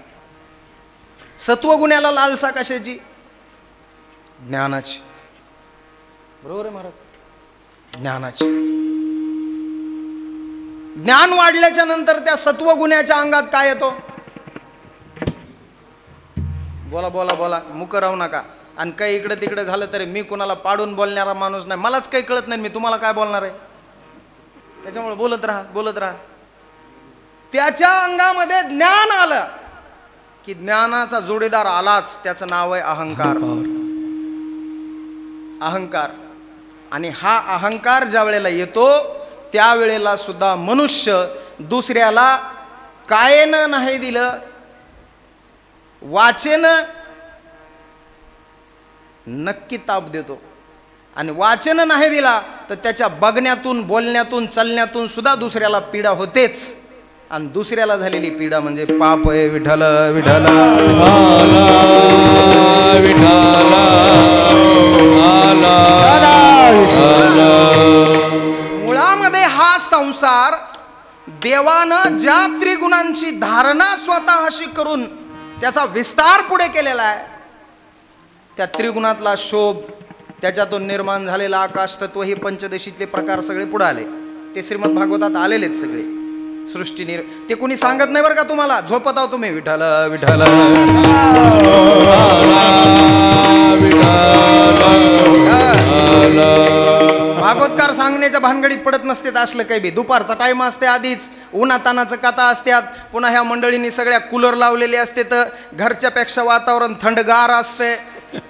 सत्वगुण्याला लालसा कशाची? ज्ञानाची. बरोबर आहे महाराज, ज्ञानाची. ज्ञान वाढल्याच्या नंतर त्या सत्वगुण्याच्या अंगात काय येतो? बोला बोला बोला, मुक राहू नका. आणि काही इकडे तिकडे झालं तरी मी कुणाला पाडून बोलणारा माणूस नाही, मलाच काही कळत नाही, मी तुम्हाला काय बोलणार आहे? त्याच्यामुळे बोलत राहा बोलत राहा. त्याच्या अंगामध्ये ज्ञान आलं की ज्ञानाचा जोडीदार आलाच, त्याचं नाव आहे अहंकार. अहंकार. आणि हा अहंकार ज्या वेळेला येतो त्यावेळेला सुद्धा मनुष्य दुसऱ्याला कायेनं नाही दिलं, वाचेनं नक्की ताप देतो. आणि वाचन नाही दिला तर त्याच्या बघण्यातून, बोलण्यातून, चालण्यातून सुद्धा दुसऱ्याला पीडा होतेच. आणि दुसऱ्याला झालेली पीडा म्हणजे पाप आहे. विठ्ठल विठ्ठल मुळामध्ये हा संसार देवानं ज्या त्रिगुणांची धारणा स्वतःशी करून त्याचा विस्तार पुढे केलेला आहे, त्या त्रिगुणातला शोभ, त्याच्यातून निर्माण झालेला आकाश तत्व, हे पंचदशीतले प्रकार सगळे पुढे आले. ते श्रीमद भागवतात आलेलेच सगळे. सृष्टी ते कोणी सांगत नाही बरं का तुम्हाला, झोपत आहो तुम्ही. विठ्ठल विठ्ठल भागवतकार सांगण्याच्या भानगडीत पडत नसते असलं काही बी. दुपारचा टाइम असते, आधीच उन्हातानाचं कथा असतात. पुन्हा ह्या मंडळींनी सगळ्या कूलर लावलेले असते, तर घरच्यापेक्षा वातावरण थंडगार असते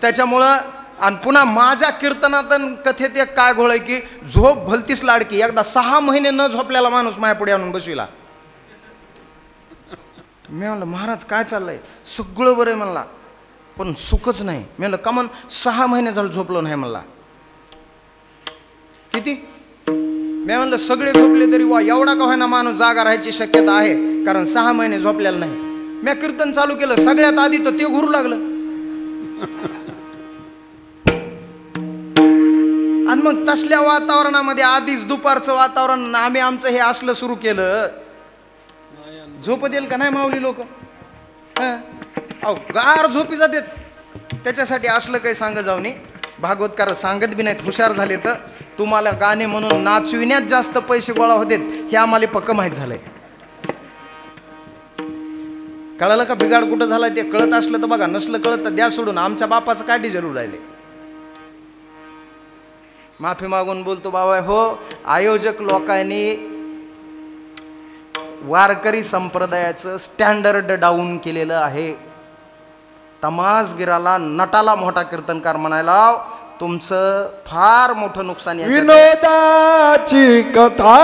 त्याच्यामुळं. आणि पुन्हा माझ्या कीर्तनात कथेत एक काय घोळ आहे की झोप भलतीच लाडकी. एकदा 6 महिने न झोपलेला माणूस माझ्या पुढे आणून बसविला. मी म्हणलं महाराज काय चाललंय? सगळं बरं आहे म्हणला, पण सुखच नाही. मी म्हणलं कमन 6 महिने झालं झोपलो नाही म्हणला. किती? मी म्हणलं सगळे झोपले तरी वा, एवढा का होईना माणूस जागा राहायची शक्यता आहे, कारण 6 महिने झोपलेला नाही. मी कीर्तन चालू केलं, सगळ्यात आधी तर ते घुरू लागलं. आणि मग तसल्या वातावरणामध्ये आधीच दुपारचं वातावरण, आम्ही आमचं हे असलं सुरू केलं, झोप देईल का नाही माऊली लोक? गार झोपी जातात. त्याच्यासाठी असलं काही सांग जाऊ नये. भागवतकार सांगत बी नाहीत, हुशार झाले तर तुम्हाला गाणे म्हणून नाचविण्यात जास्त पैसे गोळा होतात हे आम्हाला पक्क माहीत झालंय. कळलं का बिघाड कुठं झालाय ते? कळत असलं तर बघा, नसलं कळत तर द्या सोडून. आमच्या बापाचं काय डिझेल राहिले. माफी मागून बोलतो बाबा हो, आयोजक लोकांनी वारकरी संप्रदायाचं स्टँडर्ड डाऊन केलेलं आहे. तमासगिराला, नटाला मोठा कीर्तनकार म्हणायला तुमचं फार मोठं नुकसान. विनोदाची कथा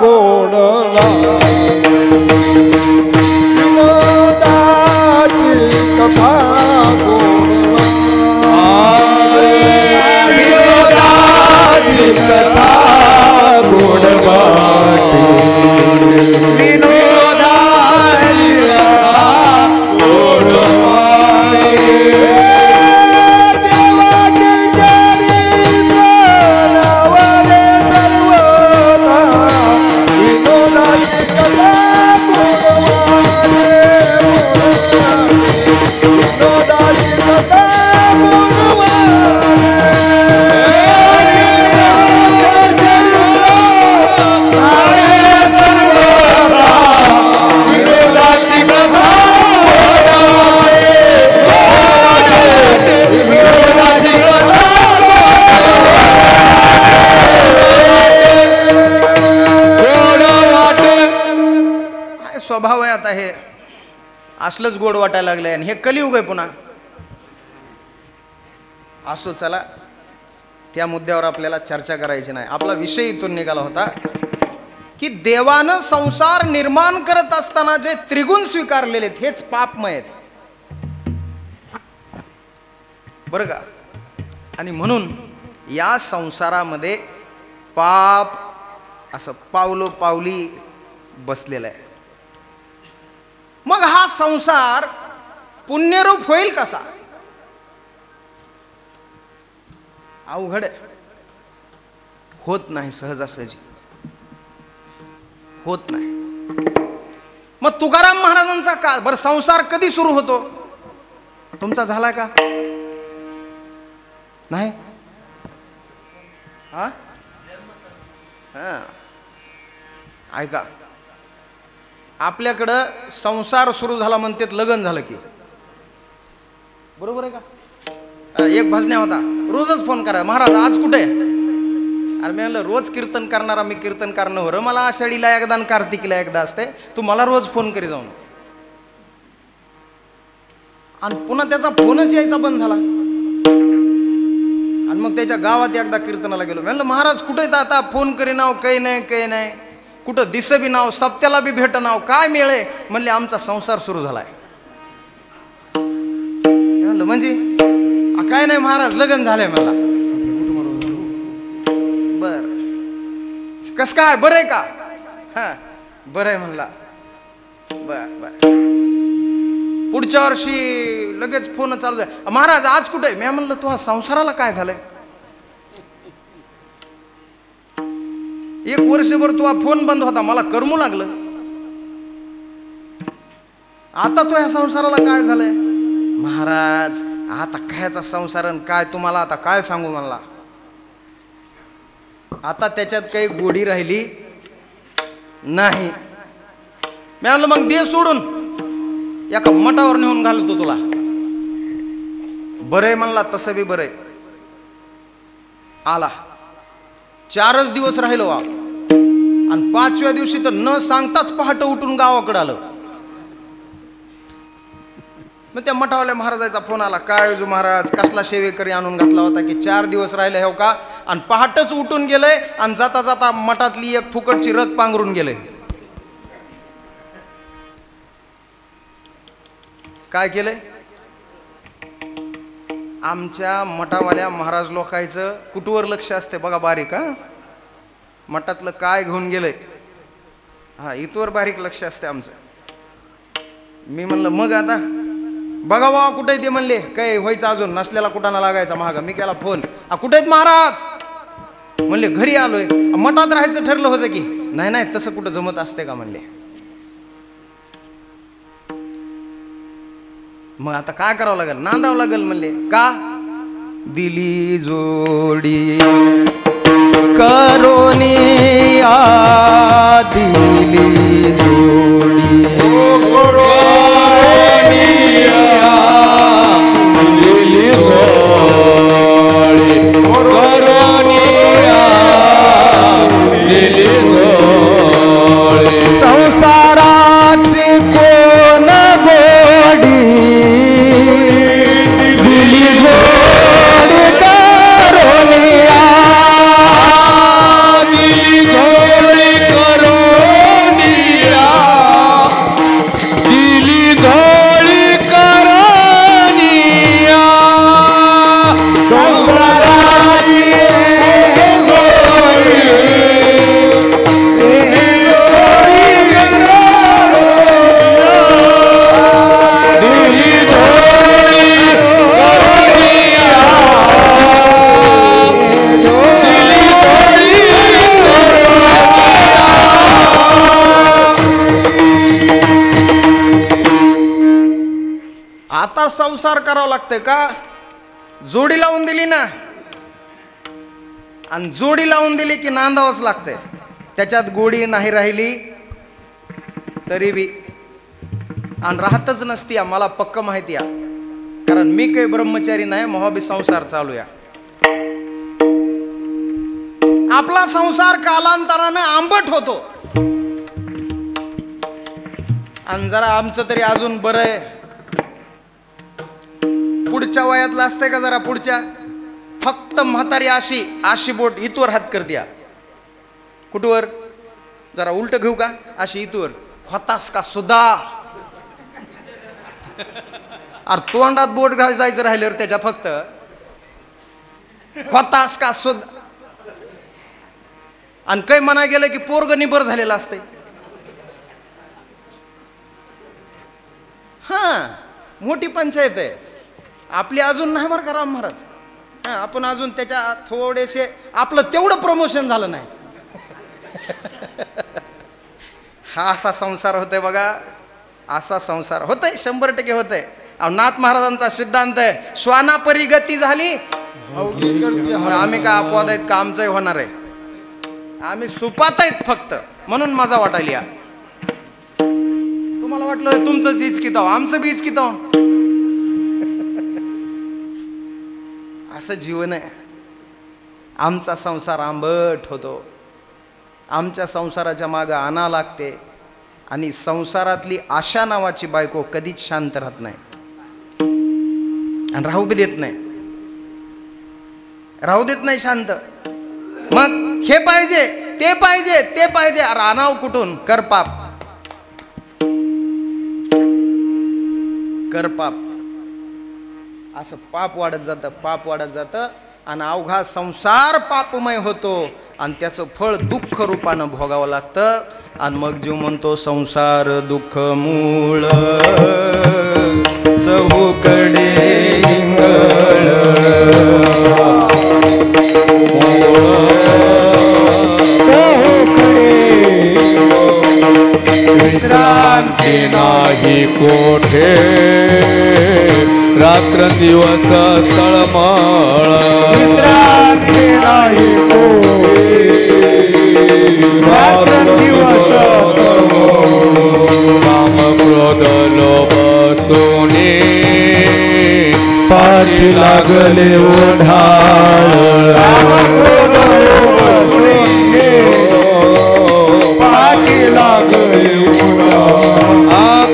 गोडला, विनोदाची कथा गोडला, विनोदाची कथा गोडवाटी, विनोदाची कथा गोडवाटी. स्वभाव आहे आता, हे असलंच गोड वाटायला लागलंय. आणि हे कलियुग आहे पुन्हा. असो, चला त्या मुद्द्यावर आपल्याला चर्चा करायची नाही. आपला विषय इथून निघाला होता की देवानं संसार निर्माण करत असताना जे त्रिगुण स्वीकारलेले हेच पापमय आहेत, बरं का? आणि म्हणून या संसारामध्ये पाप, असं पावलो पावली बसलेला आहे. मग हा संसार पुण्यरूप होईल कसा? अवघड आहे. होत नाही सहजासहजी, होत नाही. मग तुकाराम महाराजांचा काळ, बरं संसार कधी सुरू होतो? तुमचा झाला का? नाही? हा हा, ऐका, आपल्याकडं संसार सुरू झाला म्हणतात लग्न झालं की. बरोबर आहे का? एक भजन्या होता, रोजच फोन करा, महाराज आज कुठे आहे? अरे मी म्हणलं रोज कीर्तन करणारा मी कीर्तनकार नव्हतं, मला आषाढीला एकदा आणि कार्तिकीला एकदा असते, तू मला रोज फोन करी जाऊन. आणि पुन्हा त्याचा फोनच यायचा बंद झाला. आणि मग त्याच्या गावात एकदा कीर्तनाला गेलो, म्हणलं महाराज कुठे येतं आता? फोन करी नाव, काही नाही काही नाही, कुठं दिस बी नाव, सप्त्याला बी भेट नाव, काय मिळे? म्हणले आमचा संसार सुरू झालाय. म्हणलं म्हणजे? काय नाही महाराज लग्न झालंय मला. बर, कस काय, बरं आहे का? हा बरं आहे म्हणला. बर बर, पुढच्या वर्षी लगेच फोन चालू आहे, महाराज आज कुठे आहे? मी म्हणलं तू संसाराला काय झालंय? एक वर्षभर तू फोन बंद होता, मला करमू लागलं. आता तो ह्या संसाराला काय झालंय? महाराज आता कायचा संसार काय तुम्हाला आता काय सांगू म्हणला. आता त्याच्यात काही गोडी राहिली नाही. मी म्हणलं मग दे सोडून, एका मठावर नेऊन घालतो तुला. बरंय म्हणला, तसं बी बरंय. आला, 4च दिवस राहिलो वा, आणि 5व्या दिवशी तर न सांगताच पहाटे उठून गावाकडे आलं. मग त्या मठावाल्या महाराजाचा फोन आला, काय जो महाराज कसला सेवेकरी आणून घातला होता की 4 दिवस राहिले हो का, आणि पहाटच उठून गेलंय, आणि जाता जाता मठातली एक फुकटची रथ पांघरून गेले. काय केलंय? आमच्या मठावाल्या महाराज लोकांचं कुठवर लक्ष असते बघा, बारीक. हा, मठातलं काय घेऊन गेलंय, हा इथवर बारीक लक्ष असते आमचं. मी म्हणलं मग आता बघा वा कुठे ते? म्हणले काय व्हायचं अजून, नसलेला कुठाना लागायचा महाग. मी केला फोन, कुठे आहेत महाराज? म्हणले घरी आलोय. मठात राहायचं ठरलं होतं की. नाही नाही तसं कुठं जमत असते का म्हणले. मग आता काय करावं लागेल? नांदावं लागेल म्हणले. का? दिली जोडी करोनिया दिली जोडी संसाराची कोण गोडी दिली जोडी करोनिया दिली जोडी करोनिया दिली जोडी करोनिया संसाराची आता संसार करावा लागतंय का? जोडी लावून दिली ना, आणि जोडी लावून दिली की नांदावंच लागतंय. त्याच्यात गोडी नाही राहिली तरी बी, आणि राहतच नसती. मला पक्क माहिती आहे, कारण मी काही ब्रह्मचारी नाही, महाबी संसार चालू या. आपला संसार कालांतरानं आंबट होतो, आणि जरा आमचं तरी अजून बरं आहे. पुढच्या वयातलं असतंय का जरा पुढच्या, फक्त म्हातारी अशी बोट इथवर हात करत्या. कुठवर? जरा उलट घेऊ का? अशी इथवर. होतास का सुद्धा? अरे तोंडात बोट जायचं राहिल्यावर त्याच्या फक्त होतास का सुद्धा. आणि काही म्हणा गेलं की पोरग निबर झालेलं असतंय. हा मोठी पंचायत आहे आपली. अजून नाही बरं का राम महाराज. हा आपण अजून त्याच्या थोडेसे आपलं तेवढं प्रमोशन झालं नाही. हा असा संसार होतोय बघा. असा संसार होतोय 100% होतोय. नाथ महाराजांचा सिद्धांत आहे श्वानापरी गती झाली. आम्ही काय अपवाद आहेत का? आमचंही होणार आहे. आम्ही सुपात आहेत फक्त म्हणून मजा वाटायली. तुम्हाला वाटलं तुमचंच इचकीत आहो, आमचं बी इचकीत आहो. असं जीवन आहे. आमचा संसार आंबट होतो. आमच्या संसाराच्या मागं आणा लागते. आणि संसारातली आशा नावाची बायको कधीच शांत राहत नाही आणि राहू बी देत नाही. राहू देत नाही शांत. मग हे पाहिजे ते पाहिजे ते पाहिजे. अरे आणाव कुठून? कर पाप. कर पाप. असं पाप वाढत जातं पाप वाढत जातं आणि अवघा संसार पापमय होतो आणि त्याचं फळ दुःख रूपानं भोगावं लागतं. आणि मग जीव म्हणतो संसार दुःख मूळ चहूकडे हिंगळ. विश्रांती नाही कोठे रात्र दिवस तळमळ. विश्रांती नाही कोठे रात्र दिवस काम क्रोध लोभ सोने पाठी लागले ओढाळ.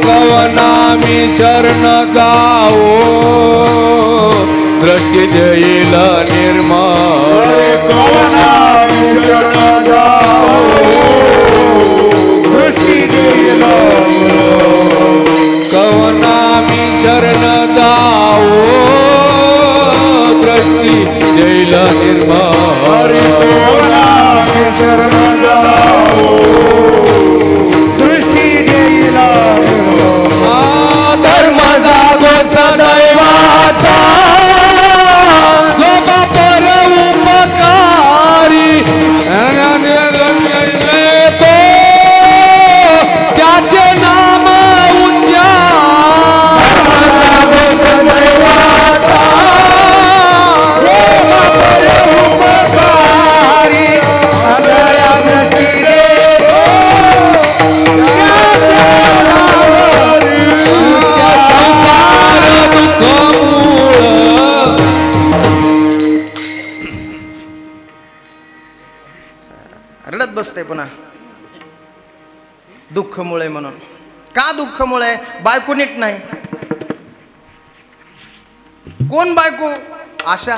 कवनामी शरण जाओ दृष्टी देईल निर्मळ. कवनामी शरण जाओ दृष्टी देईल. कवनामी शरण जाओ दृष्टी देईल निर्मळ. कवनामी शरण जाओ दृष्टी देईल. धर्म जागो सदैवाचा जो पर उपकारी तो त्याचे नाम उच्चार. सदैवाचा जो पर उपकारी सदैया दृष्टी देतो रडत बसते पुन्हा दुःखमुळे. म्हणून का दुःखमुळे? बायको नीट नाही. कोण बायको? आशा,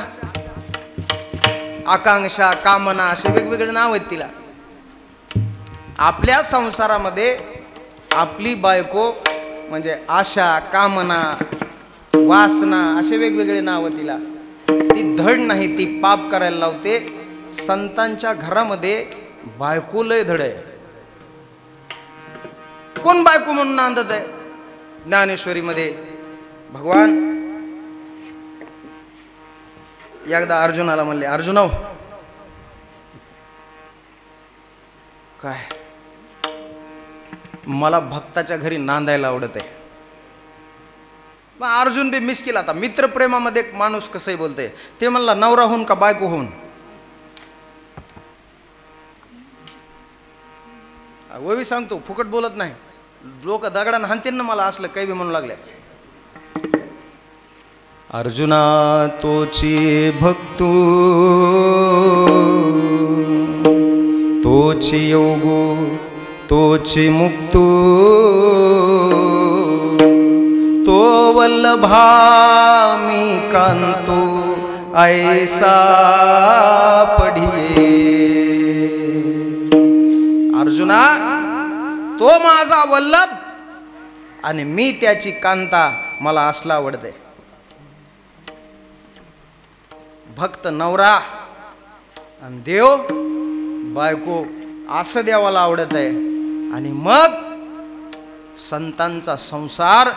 आकांक्षा, कामना असे वेगवेगळे नाव आहेत तिला. आपल्या संसारामध्ये आपली बायको म्हणजे आशा, कामना, वासना असे वेगवेगळे नाव तिला. ती धड नाही, ती पाप करायला लावते. संतांच्या घरामध्ये बायको लय धड आहे. कोण बायको म्हणून नांदत आहे? ज्ञानेश्वरीमध्ये भगवान एकदा अर्जुनाला म्हणले, अर्जुनाव काय मला भक्ताच्या घरी नांदायला आवडत आहे. मग अर्जुन बी मिस केला. आता मित्रप्रेमामध्ये एक माणूस कसंही बोलते. ते म्हणला नवरा होऊन का बायको होऊन? वही सांगतो फुकट बोलत नाही. लोक दगडानं हाणतील ना मला असलं काही बी म्हणू लागल्यास. अर्जुना तोची भक्तू तोची योगो तोची मुक्तू तो वल्लभा मी कांतो ऐसा पढिये. अर्जुना तो माझा वल्लभ आणि मी त्याची कांता, मला असला आवडते. भक्त नवरा आणि देव बायको असं देवाला आवडत आहे. आणि मग संतांचा संसार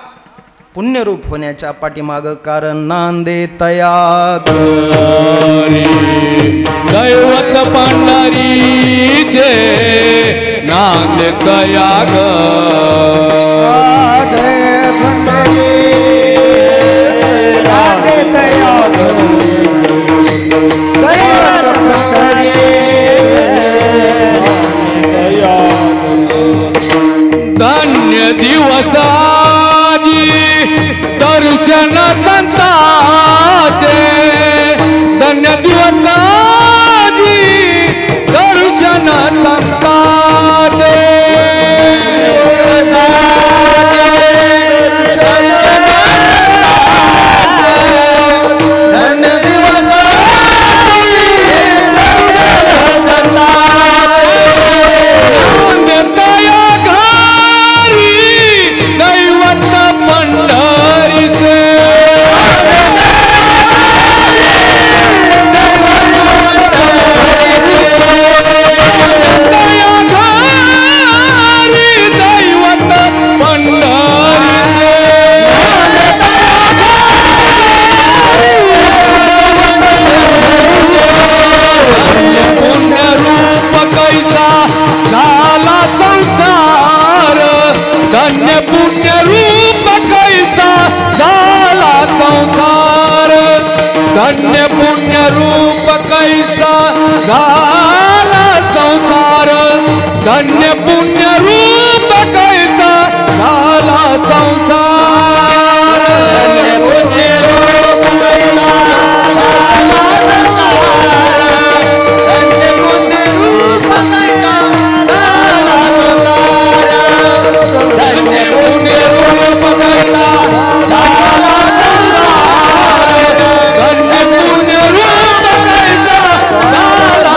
पुण्यरूप होण्याच्या पाठीमाग कारण नांदे तया दैवत पंढरीचे नांदे तया धन्य दिवसाजी दर्शन संताचे धन्य दिवसाजी दर्शन संताचे धन्य पुण्य रूप कैसा झाला संसार धन्य पुण्य रूप कैसा झाला संसार धन्य पुण्य रूप कैसा धन्य पुण्य रूप कैसा झाला संसार धन्य पुण्य रूप कैसा झाला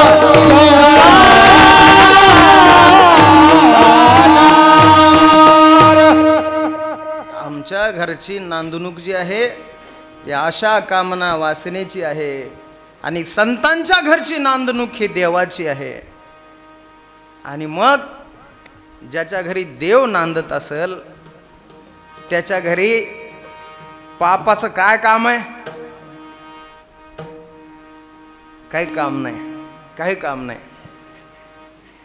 आमच्या घरची नांदणूक जी आहे ती आशा कामना वासनेची आहे आणि संतांच्या घरची नांदणूक ही देवाची आहे. आणि मग ज्याच्या घरी देव नांदत असेल त्याच्या घरी पापाचं काय काम आहे? काही काम नाही, काही काम नाही.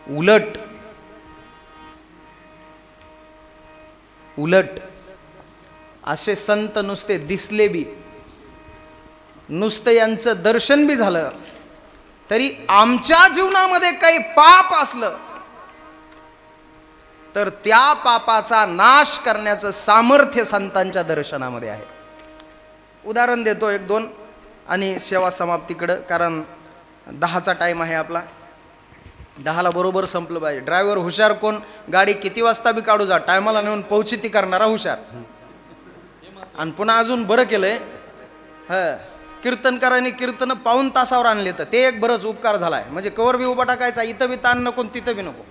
उलट उलट असे संत नुसते दिसले बी नुसतं यांचं दर्शन बी झालं तरी आमच्या जीवनामध्ये काही पाप असलं तर त्या पापाचा नाश करण्याचं सामर्थ्य संतांच्या दर्शनामध्ये आहे. उदाहरण देतो एक दोन आणि सेवा समाप्तीकडं, कारण 10चा टाईम आहे आपला. 10ला बरोबर संपलं पाहिजे. ड्रायव्हर हुशार कोण? गाडी किती वाजता बी काढू जा, टायमाला नेऊन पोहोचिती करणारा हुशार. आणि पुन्हा अजून बरं केलंय, कीर्तनकारांनी कीर्तन पाऊण तासावर आणले तर ते एक बरंच उपकार झालाय. म्हणजे कवर बी उभा टाकायचा, इथं बी ताण नको तिथं बी नको.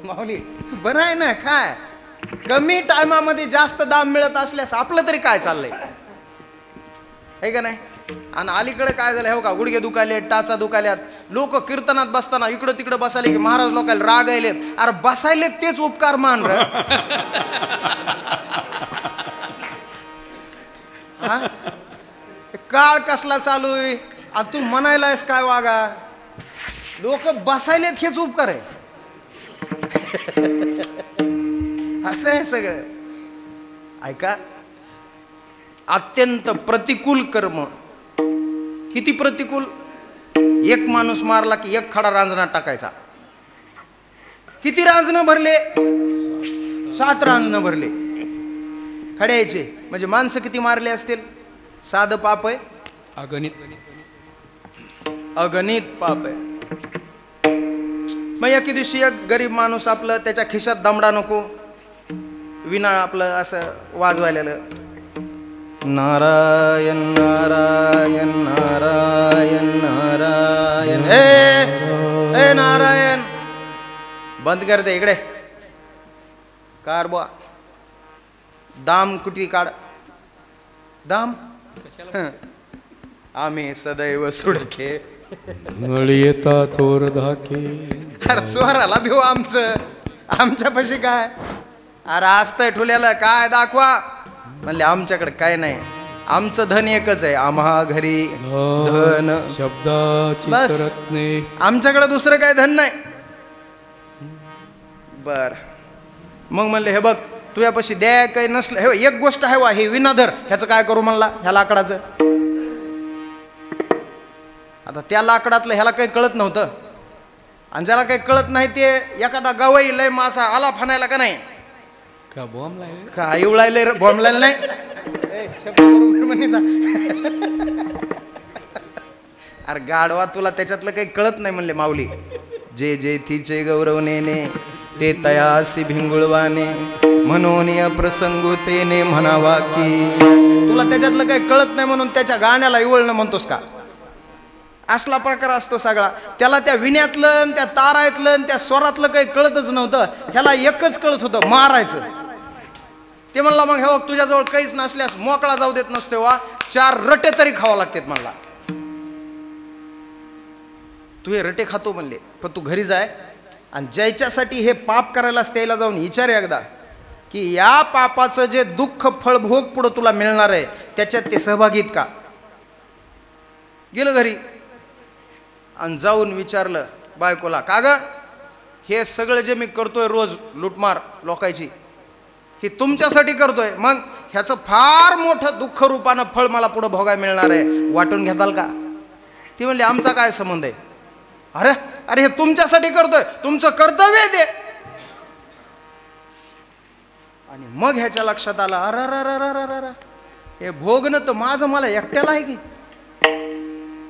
माऊली बरं आहे ना. काय कमी टायमामध्ये जास्त दाम मिळत असल्यास आपलं तरी काय चाललंय आहे का नाही? आणि अलीकडे काय झालं हो का, गुडघे दुखायले, टाचा दुखायल्यात. लोक कीर्तनात बसताना इकडं तिकडं बसायले की महाराज लोकांना राग आलेत. अरे बसायले तेच उपकार मान र. काळ कसला चालू आहे आणि तू म्हणायलायस काय वागा? लोक बसायलेत हेच उपकार आहे. असं आहे सगळं. ऐका, अत्यंत प्रतिकूल कर्म. किती प्रतिकूल? एक माणूस मारला की एक खडा रांजणात टाकायचा. किती रांजणं भरले? 7 रांजणं भरले खड्याचे. म्हणजे माणसं किती मारले असतील? साधं पाप आहे, अगणित अगणित पाप आहे. मग एके दिवशी एक गरीब माणूस आपलं त्याच्या खिशात दमडा नको, विना आपलं असं वाजवायलेलं नारायण नारायण नारायण नारायण. ए नारायण बंद कर दे. इकडे कार बुवा, दाम कुठे काढ. दाम आम्ही सदैव सुडके मळी येता चोर धाके. अरे चोराला भिव आमच्यापाशी काय? अरे असतंय ठुल्याला काय दाखवा म्हणले आमच्याकडे काय नाही, आमचं धन एकच आहे, आम्हा घरी धन शब्दाची बस. रत्ने. आमच्याकडे दुसरं काय धन नाही. बर मग म्हणले हे बघ तुझ्यापाशी द्या काही नसलं, हे एक गोष्ट आहे वा, हे विनाधर, ह्याचं काय करू म्हणला, ह्या लाकडाचं. आता त्या लाकडातलं ह्याला काही कळत नव्हतं, आणि ज्याला काही कळत नाही ते एखादा गवई लय मासा आला फनायला का नाही, का बॉम्ब लागले काय उळायलंय बॉम्बलायला नाही. शब्द बरोबर म्हणीचा. अरे गाडवा तुला त्याच्यातलं काही कळत नाही म्हणले माऊली. जे जे तिचे गौरव नेने ते तयासी भिंगुळवाने म्हणून प्रसंगुतेने म्हणावा की. तुला त्याच्यातलं काही कळत नाही म्हणून त्याच्या गाण्याला इवळणं म्हणतोस का? असला प्रकार असतो सगळा. त्याला त्या विण्यातलं आणि त्या तारायतलं आणि त्या स्वरातलं काही कळतच नव्हतं, ह्याला एकच कळत होतं, मारायचं. ते म्हणला मग हे बघ तुझ्याजवळ काहीच नसल्यास मोकळा जाऊ देत नसतो वा, 4 रटे तरी खावा लागतात म्हणला. तू हे रटे खातो म्हणले, पण तू घरी जाय आणि ज्याच्यासाठी हे पाप करायलाच त्याला जाऊन विचार एकदा की या पापाचं जे दुःख फळभोग पुढं तुला मिळणार आहे त्याच्यात ते सहभागीत का. गेलं घरी आणि जाऊन विचारलं बायकोला, का ग हे सगळं जे मी करतोय रोज लुटमार लोकांची, हे तुमच्यासाठी करतोय, मग ह्याचं फार मोठं दुःख रूपानं फळ मला पुढं भोगायला मिळणार आहे, वाटून घेताल का? ती म्हणली आमचा काय संबंध आहे. अरे अरे हे तुमच्यासाठी करतोय, तुमचं कर्तव्य आहे ते. आणि मग ह्याच्या लक्षात आलं अर हे भोगणं तर माझं मला एकट्याला आहे की,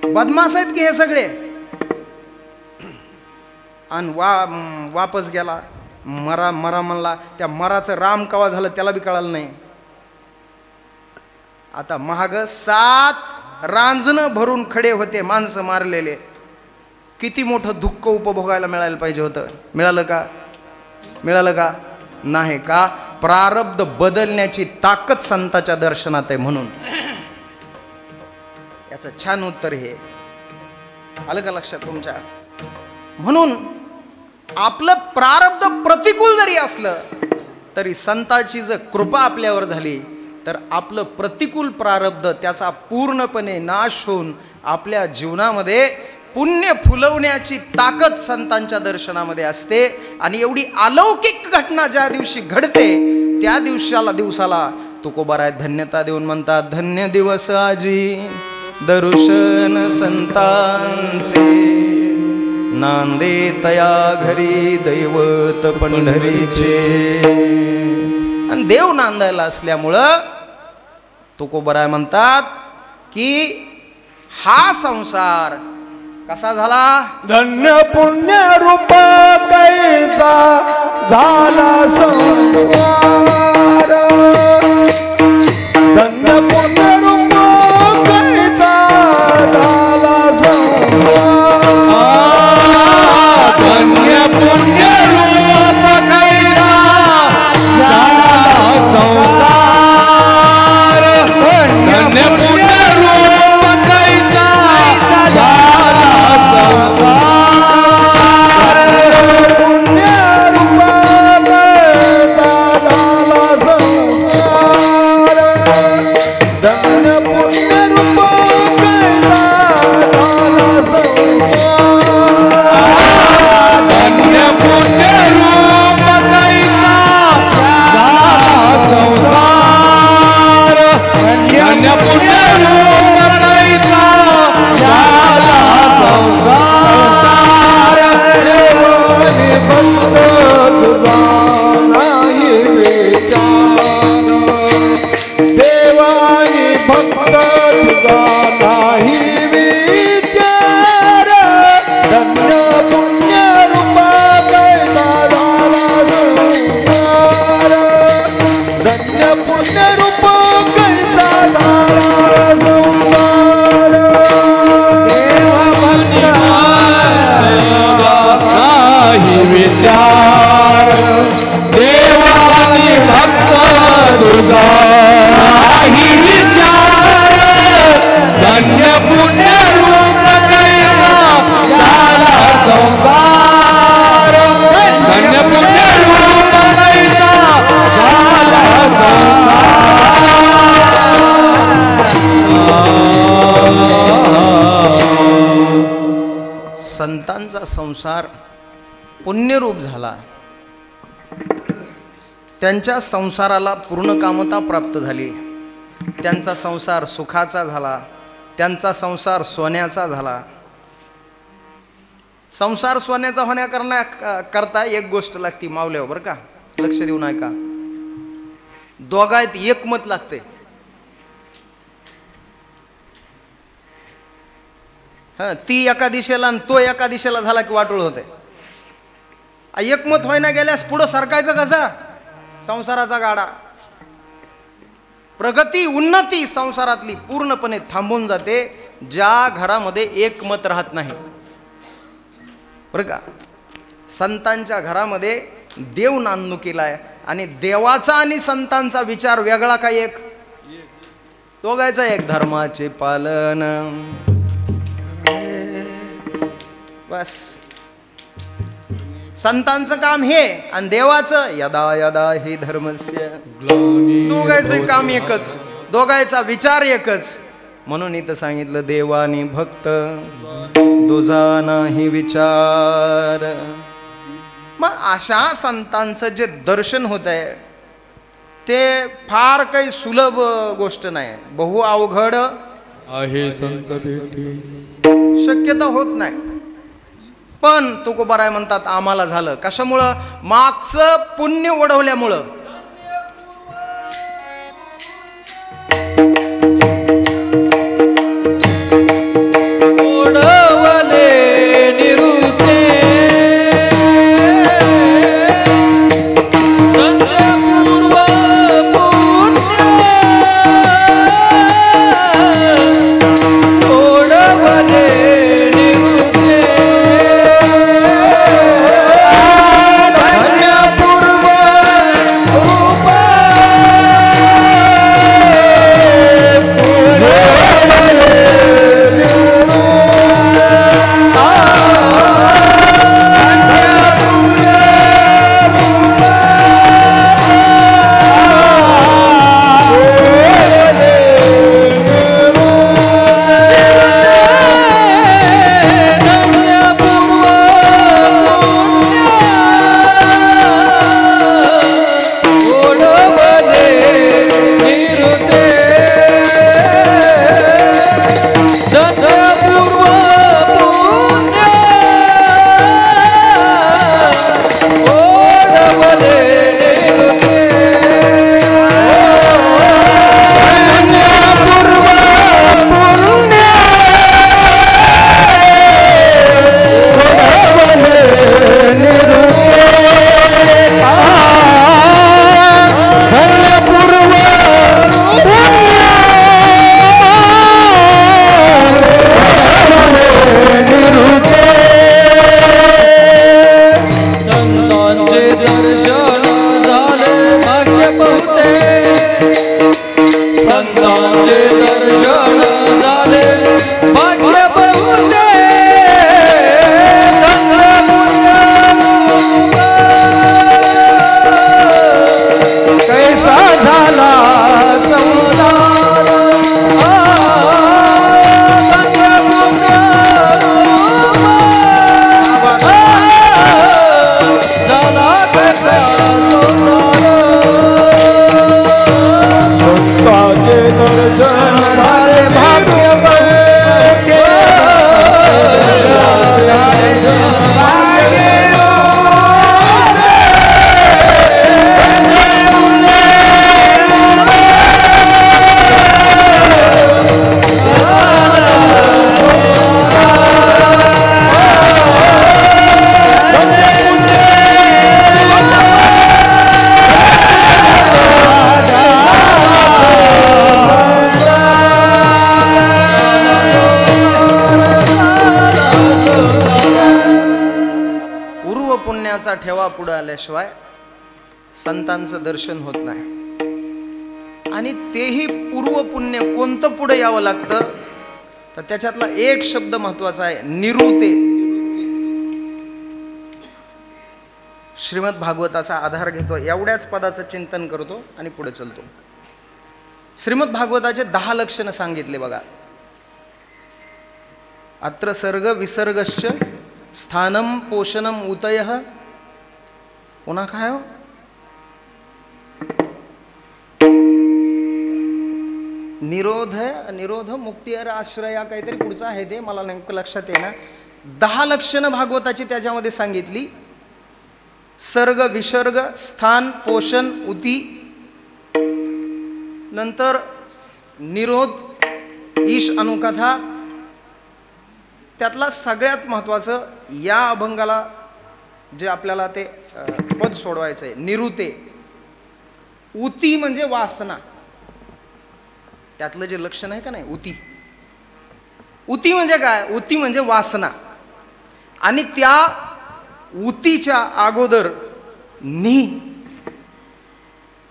बदमाश आहेत की हे सगळे. आणि वापस गेला मरा म्हणला. त्या मराचं राम कवा झालं त्याला बी कळालं नाही. आता महाग 7 रांजणं भरून खडे होते माणसं मारलेले. किती मोठं दुःख उपभोगायला मिळायला पाहिजे होतं. मिळालं का? मिळालं का? नाही. का? प्रारब्ध बदलण्याची ताकद संताच्या दर्शनात आहे म्हणून. याचं छान उत्तर हे आलं का लक्षात तुमच्या? म्हणून आपलं प्रारब्ध प्रतिकूल जरी असलं तरी संताची जर कृपा आपल्यावर झाली तर आपलं प्रतिकूल प्रारब्ध त्याचा पूर्णपणे नाश होऊन आपल्या जीवनामध्ये पुण्य फुलवण्याची ताकद संतांच्या दर्शनामध्ये असते. आणि एवढी अलौकिक घटना ज्या दिवशी घडते त्या दिवसाला तुकोबाराय धन्यता देऊन म्हणतात, धन्य दिवस आजी दर्शन संतांचे, नांदे तया घरी दैवत पंढरीचे. आणि देव नांदायला असल्यामुळं तुकोबाराय म्हणतात की हा संसार कसा झाला? धन्य पुण्य रूप कैसा झाला संसार, धन्य पुण्य रूप कैसा झाला संसार, धन्य पुण्य रूप कैसा झाला संसार, धन्य पुण्य रूप कैसा झाला संसार, पुण्य रूप कैसा झाला संसार पुण्यरूप झाला, त्यांच्या संसाराला पूर्णकामता प्राप्त झाली, त्यांचा संसार सुखाचा झाला, त्यांचा संसार सोन्याचा झाला. संसार सोन्याचा होण्याकरता एक गोष्ट लागती मावल्यावर, बरं का, लक्ष देऊन ऐका. दोघांत एकमत लागते. ती एका दिशेला आणि तो एका दिशेला झाला की वाटोळ होते. एकमत व्हायला गेल्यास पुढं सरकायचं कसा? संसाराचा गाडा. प्रगती उन्नती संसारातली पूर्णपणे थांबून जाते ज्या घरामध्ये एकमत राहत नाही, बरं का. संतांच्या घरामध्ये देव नांदणुकीला आहे आणि देवाचा आणि संतांचा विचार वेगळा काय एक? दोघांचा एक. धर्माचे पालन, बस. संतांचं काम हे आणि देवाचं यदा यदा ही धर्मस्य. दोघांचं काम एकच, दोघांचा विचार एकच. म्हणून इथं सांगितलं देवानी भक्त दुजा नाही विचार. मग अशा संतांचं जे दर्शन होत आहे ते फार काही सुलभ गोष्ट नाही, बहु अवघड आहे संत भेटी. शक्यता होत नाही. पण तुकोबाराय म्हणतात आम्हाला झालं. कशामुळं? मागचं पुण्य ओढवल्यामुळं. ठेवा पुढे आल्याशिवाय संतांचं दर्शन होत नाही. आणि तेही पूर्व पुण्य कोणतं पुढे यावं लागतं तर त्याच्यातला एक शब्द महत्वाचा आहे, निरुते. श्रीमद भागवताचा आधार घेतो, एवढ्याच पदाचं चिंतन करतो आणि पुढे चलतो. श्रीमद भागवताचे 10 लक्षणं सांगितले बघा. अत्र सर्ग विसर्गश्च स्थानम पोषणम उतयः, पुन्हा काय हो, निरोध मुक्ती आश्रया काहीतरी पुढचं आहे ते, मला नेमकं लक्षात येईना. 10 लक्षणं भागवताची त्याच्यामध्ये सांगितली. सर्ग विसर्ग स्थान पोषण उती, नंतर निरोध ईश अनुकथा. त्यातला सगळ्यात महत्त्वाचं या अभंगाला जे आपल्याला ते पद सोडवायचं आहे, निरुते. उती म्हणजे वासना, त्यातलं जे लक्षण आहे का नाही, उती. उती म्हणजे काय, उती म्हणजे वासना. आणि त्या उतीच्या अगोदर नि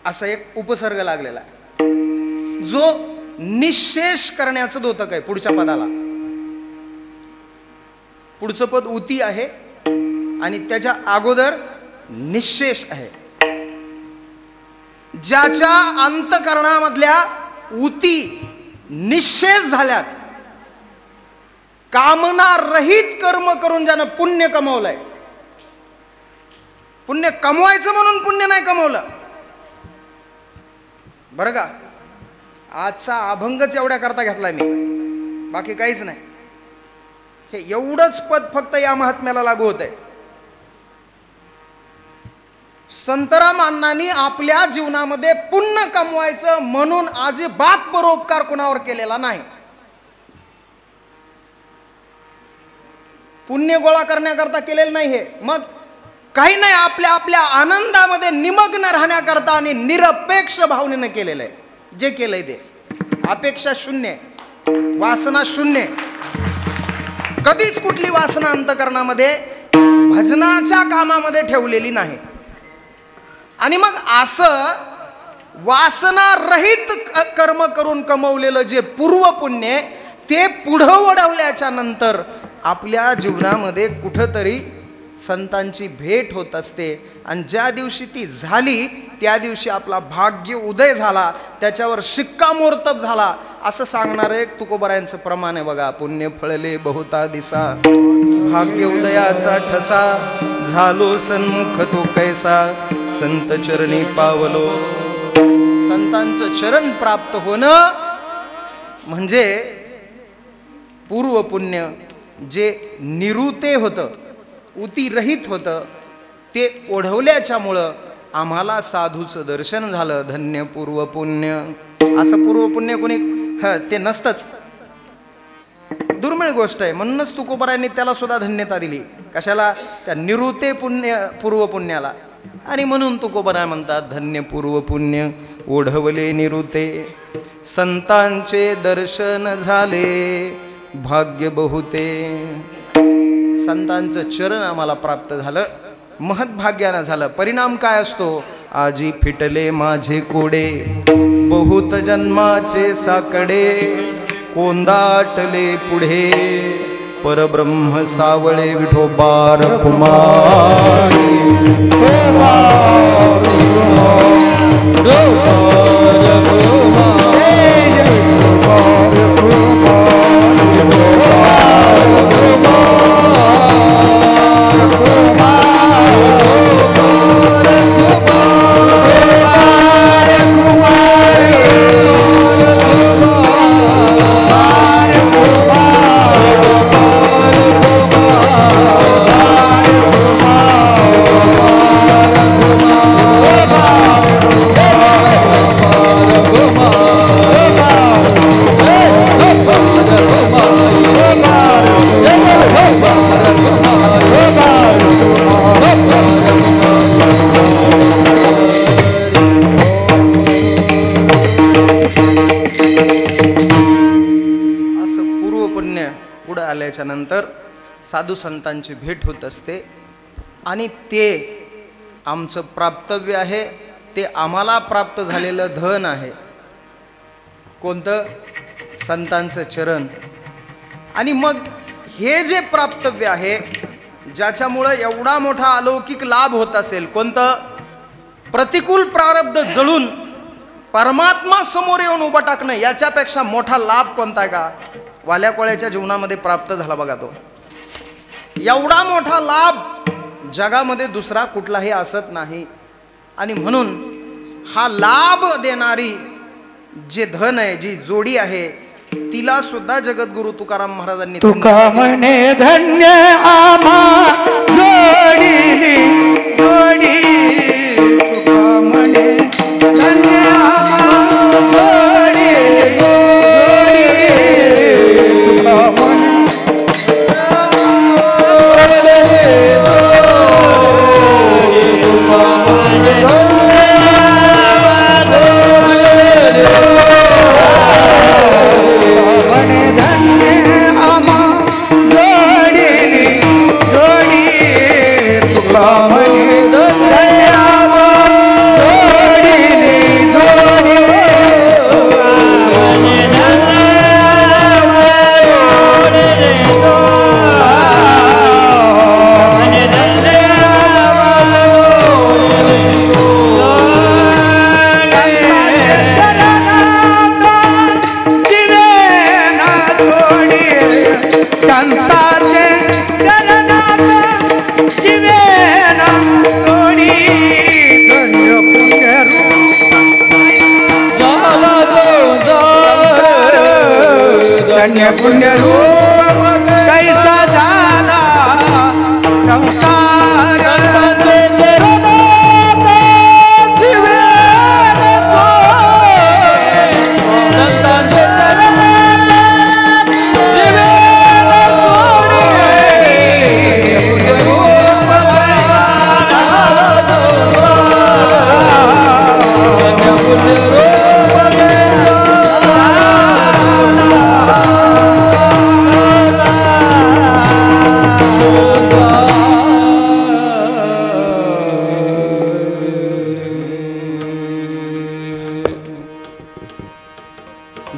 असा एक उपसर्ग लागलेला आहे, जो निशेष करण्याचं द्योतक आहे पुढच्या पदाला. पुढचं पद उती आहे आणि त्याच्या अगोदर निशेष आहे. ज्याच्या अंतकरणामधल्या उती निशेष झाल्यात, कामना रहित कर्म करून ज्यानं पुण्य कमवलंय. पुण्य कमवायचं म्हणून पुण्य नाही कमवलं बरं का. आजचा अभंगच एवढ्या करता घेतलाय मी, बाकी काहीच नाही. हे एवढंच पद फक्त या महात्म्याला लागू होत आहे. संतराम अण्णांनी आपल्या जीवनामध्ये पुण्य कमवायचं म्हणून अजिबात परोपकार कुणावर केलेला नाही. पुण्य गोळा करण्याकरता केलेलं नाही हे. मग काही नाही, आपल्या आपल्या आनंदामध्ये निमग्न राहण्याकरता आणि निरपेक्ष भावनेनं केलेलं आहे. जे केलंय ते अपेक्षा शून्य, वासना शून्य. कधीच कुठली वासना अंतकरणामध्ये भजनाच्या कामामध्ये ठेवलेली नाही. आणि मग असं वासना रहित कर्म करून कमवलेलं जे पूर्व पुण्य, ते पुढं वळवल्याच्या नंतर आपल्या जीवनामध्ये कुठंतरी संतांची भेट होत असते. आणि ज्या दिवशी ती झाली त्या दिवशी आपला भाग्य उदय झाला, त्याच्यावर शिक्कामोर्तब झाला, असं सांगणारं एक तुकोबारायांचं प्रमाण आहे बघा. पुण्य फळले बहुता दिसा, भाग्य उदयाचा ठसा, झालो सन्मुख तो कैसा, संत चरणी पावलो. संतांचं चरण प्राप्त होणं म्हणजे पूर्व पुण्य जे निरुते होतं, उतीरहित होतं, ते ओढवल्याच्यामुळं आम्हाला साधूचं दर्शन झालं. धन्य पूर्व पुण्य. असं पूर्व पुण्य कोणी ते नसतंच, दुर्मिळ गोष्ट आहे. म्हणूनच तुकोबारायांनी त्याला सुद्धा धन्यता दिली. कशाला? त्या निरुते पुण्य पूर्व पुण्याला. आणि म्हणून तुकोबाराय म्हणतात धन्य पूर्व पुण्य ओढवले निरुते, संतांचे दर्शन झाले भाग्य बहुते. संतांचं चरण आम्हाला प्राप्त झालं, महत्भाग्यानं झालं. परिणाम काय असतो? आजी फिटले माझे कोडे, बहुत जन्माचे साकडे, कोंदाटले पुढे, परब्रह्म सावळे विठोबार कुमार. नंतर साधू संतांची भेट होत असते आणि ते आमचं प्राप्तव्य आहे. ते आम्हाला प्राप्त झालेलं धन आहे. कोणतं? संतांचं चरण. आणि मग हे जे प्राप्तव्य आहे, ज्याच्यामुळं एवढा मोठा अलौकिक लाभ होत असेल, कोणतं? प्रतिकूल प्रारब्ध जळून परमात्मा समोर येऊन उभं टाकणं, याच्यापेक्षा मोठा लाभ कोणता आहे का? वाल्या कोळ्याच्या जीवनामध्ये प्राप्त झाला बघा तो. एवढा मोठा लाभ जगामध्ये दुसरा कुठलाही असत नाही. आणि म्हणून हा लाभ देणारी जे धन आहे, जी जोडी आहे, तिला सुद्धा जगद्गुरु तुकाराम महाराजांनी तुका म्हणे धन्य आम्हा जोडीली जोडी. तुका म्हणे धन्य आम्हा जोडीली जोडी. तुका म्हणे पुण्य रूप कैसा झाला संसार.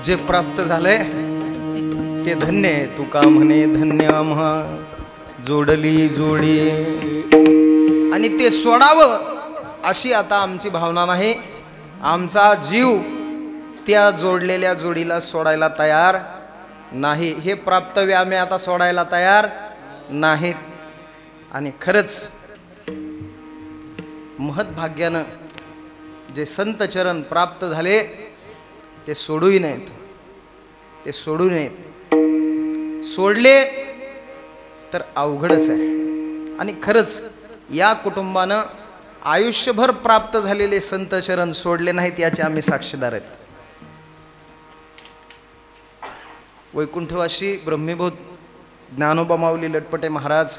जे प्राप्त झालंय ते धन्य आहे. तुका म्हणे धन्य आम्हा जोडली जोडी. आणि ते सोडावं अशी आता आमची भावना नाही. आमचा जीव त्या जोडलेल्या जोडीला सोडायला तयार नाही. हे प्राप्तव्य आम्ही आता सोडायला तयार नाहीत. आणि खरंच महत्भाग्यानं जे संत चरण प्राप्त झाले ते सोडूही नाहीत. ते सोडू नयेत. सोडले तर अवघडच आहे. आणि खरंच या कुटुंबानं आयुष्यभर प्राप्त झालेले संत चरण सोडले नाहीत याचे आम्ही साक्षीदार आहेत. वैकुंठवासी ब्रह्मीभूत ज्ञानोबा माऊली लटपटे महाराज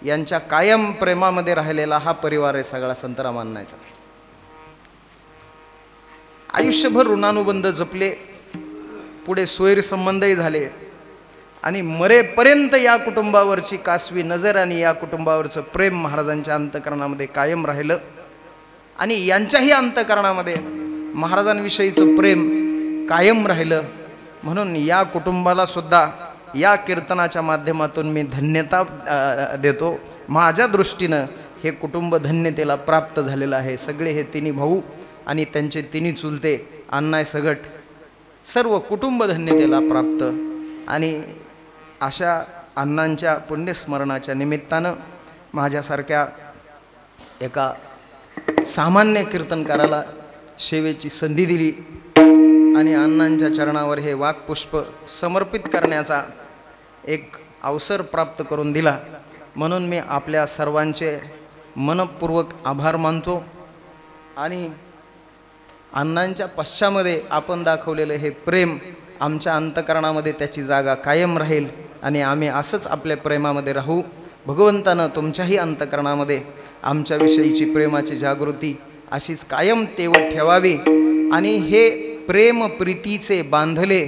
यांच्या कायम प्रेमामध्ये राहिलेला हा परिवार आहे सगळा संतरामांनाचा. आयुष्यभर ऋणानुबंध जपले, पुढे सोयीर संबंधही झाले आणि मरेपर्यंत या कुटुंबावरची कासवी नजर आणि या कुटुंबावरचं प्रेम महाराजांच्या अंतःकरणामध्ये कायम राहिलं. आणि यांच्याही अंतःकरणामध्ये महाराजांविषयीचं प्रेम कायम राहिलं. म्हणून या कुटुंबाला सुद्धा या कीर्तनाच्या माध्यमातून मी धन्यता देतो. माझ्या दृष्टीनं हे कुटुंब धन्यतेला प्राप्त झालेलं आहे. सगळे हे तिन्ही भाऊ आणि त्यांचे तिन्ही चुलते अण्णाय सगट सर्व कुटुंब धन्यतेला प्राप्त. आणि अशा अण्णांच्या पुण्यस्मरणाच्या निमित्तानं माझ्यासारख्या एका सामान्य कीर्तनकाराला सेवेची संधी दिली आणि अण्णांच्या चरणावर हे वाक्पुष्प समर्पित करण्याचा एक अवसर प्राप्त करून दिला. म्हणून मी आपल्या सर्वांचे मनपूर्वक आभार मानतो. आणि अण्णांच्या पश्चामध्ये आपण दाखवलेलं हे प्रेम आमच्या अंतःकरणामध्ये त्याची जागा कायम राहील आणि आम्ही असंच आपल्या प्रेमामध्ये राहू. भगवंतानं तुमच्याही अंतःकरणामध्ये आमच्याविषयीची प्रेमाची जागृती अशीच कायम तेवत ठेवावी. आणि हे प्रेम प्रीतीचे बांधले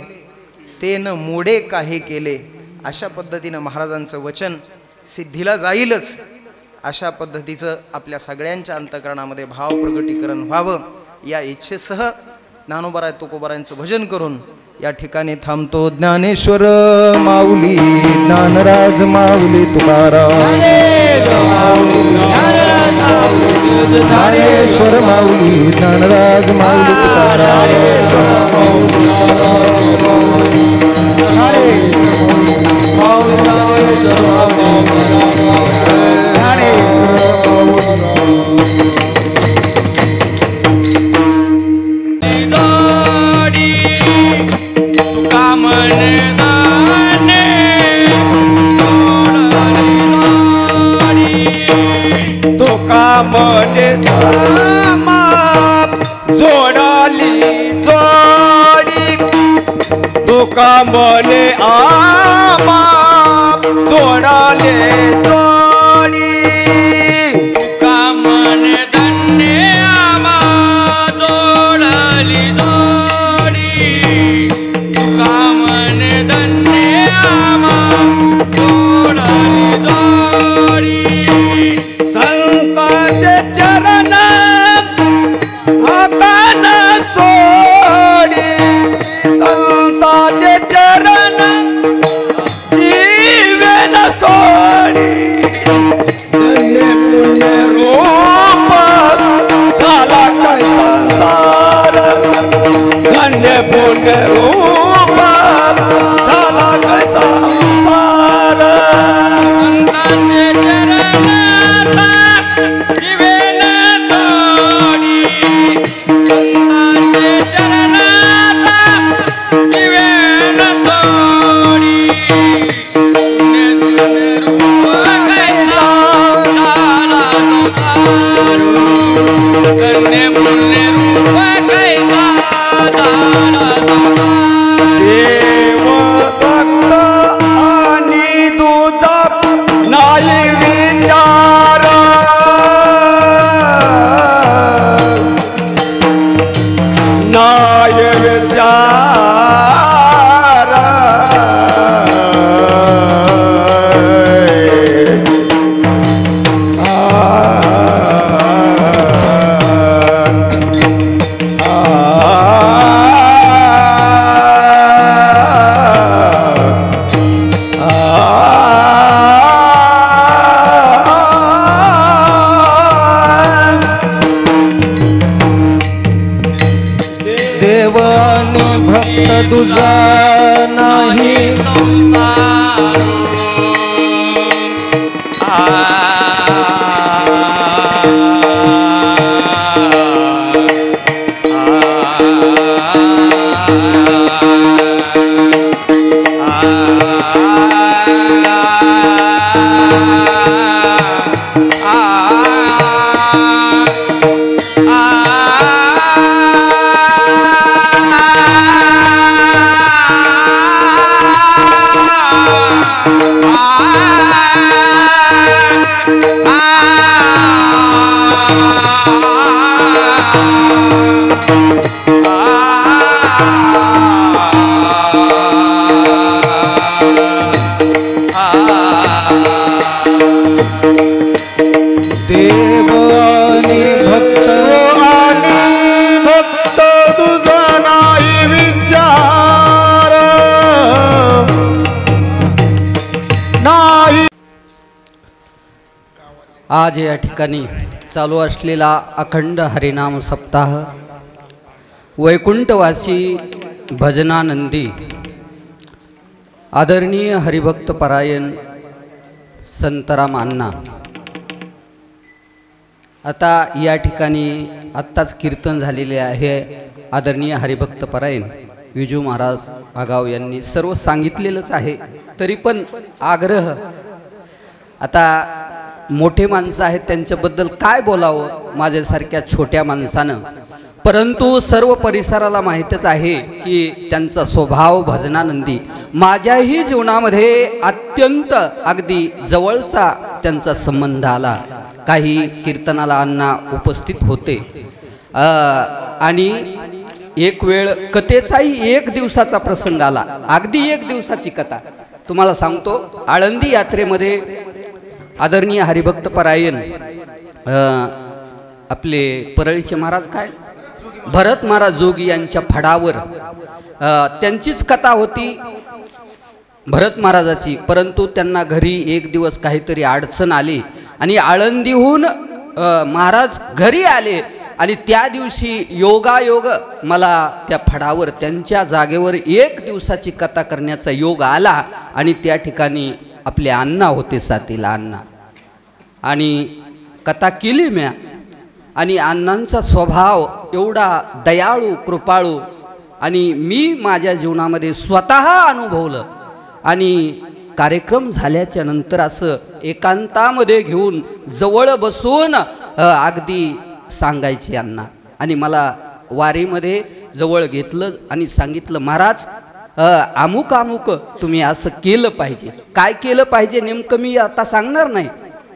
ते न मोडे काही केले अशा पद्धतीनं महाराजांचं वचन सिद्धीला जाईलच. अशा पद्धतीचं आपल्या सगळ्यांच्या अंतःकरणामध्ये भाव प्रगटीकरण व्हावं या इच्छेसह ज्ञानोबाराय तुकोबारायांचं भजन करून या ठिकाणी थांबतो. ज्ञानेश्वर माऊली ज्ञानराज माऊली तुकाराम. ज्ञानेश्वर माऊली ज्ञानराज माऊली तुकाराम. मने धामा जोडाली जोडी तुका मने आमा जोडाले जोडी तुका मने धन्य आमा जोडाली जोडी तुका मने धन्य आमा जोडाली जोडी संताचे चरण आता न सोडी संताचे चरण जीवन सोडी धन्य पुण्य रूप झाला काय संसार धन्य पुण्य रूप झाला काय संसार संताचे चरण जीवन सोडी संताचे चरण जीवन सोडी धन्य पुण्य रूप कैसा देव भक्त आणि तुझा नाही विचार नाही विचार देवानी भक्त तुझा नाही देवानी भक्त आणि भक्त तुझा नाही विचार नाही आज या ठिकाणी चालू असलेला अखंड हरिनाम सप्ताह वैकुंठवासी भजनानंदी आदरणीय हरिभक्त परायण संतराम अण्णा आता या ठिकाणी आत्ताच कीर्तन झालेले आहे आदरणीय हरिभक्त परायण विजू महाराज आगाव यांनी सर्व सांगितलेलंच आहे तरी पण आग्रह आता मोठे माणसं आहेत त्यांच्याबद्दल काय बोलावं माझ्यासारख्या छोट्या माणसानं परंतु सर्व परिसराला माहीतच आहे की त्यांचा स्वभाव भजनानंदी माझ्याही जीवनामध्ये अत्यंत अगदी जवळचा त्यांचा संबंध आला काही कीर्तनाला अण्णा उपस्थित होते आणि एक वेळ कथेचाही एक दिवसाचा प्रसंग आला अगदी एक दिवसाची कथा तुम्हाला सांगतो आळंदी यात्रेमध्ये आदरणीय हरिभक्त परायण आपले परळीचे महाराज काय भरत महाराज जोगी यांच्या फडावर त्यांचीच कथा होती भरत महाराजाची परंतु त्यांना घरी एक दिवस काहीतरी अडचण आली आणि आळंदीहून महाराज घरी आले आणि त्या दिवशी योगायोग मला त्या फडावर त्यांच्या जागेवर एक दिवसाची कथा करण्याचा योग आला आणि त्या ठिकाणी आपले अण्णा होते साथीला अण्णा. आणि कथा केली म्या. आणि अण्णांचा स्वभाव एवढा दयाळू कृपाळू आणि मी माझ्या जीवनामध्ये स्वतः अनुभवलं. आणि कार्यक्रम झाल्याच्या नंतर असं एकांतामध्ये घेऊन जवळ बसून अगदी सांगायचे अण्णा. आणि मला वारीमध्ये जवळ घेतलं आणि सांगितलं, महाराज अमुक अमुक तुम्ही असं केलं पाहिजे. काय केलं पाहिजे नेमकं मी आता सांगणार नाही.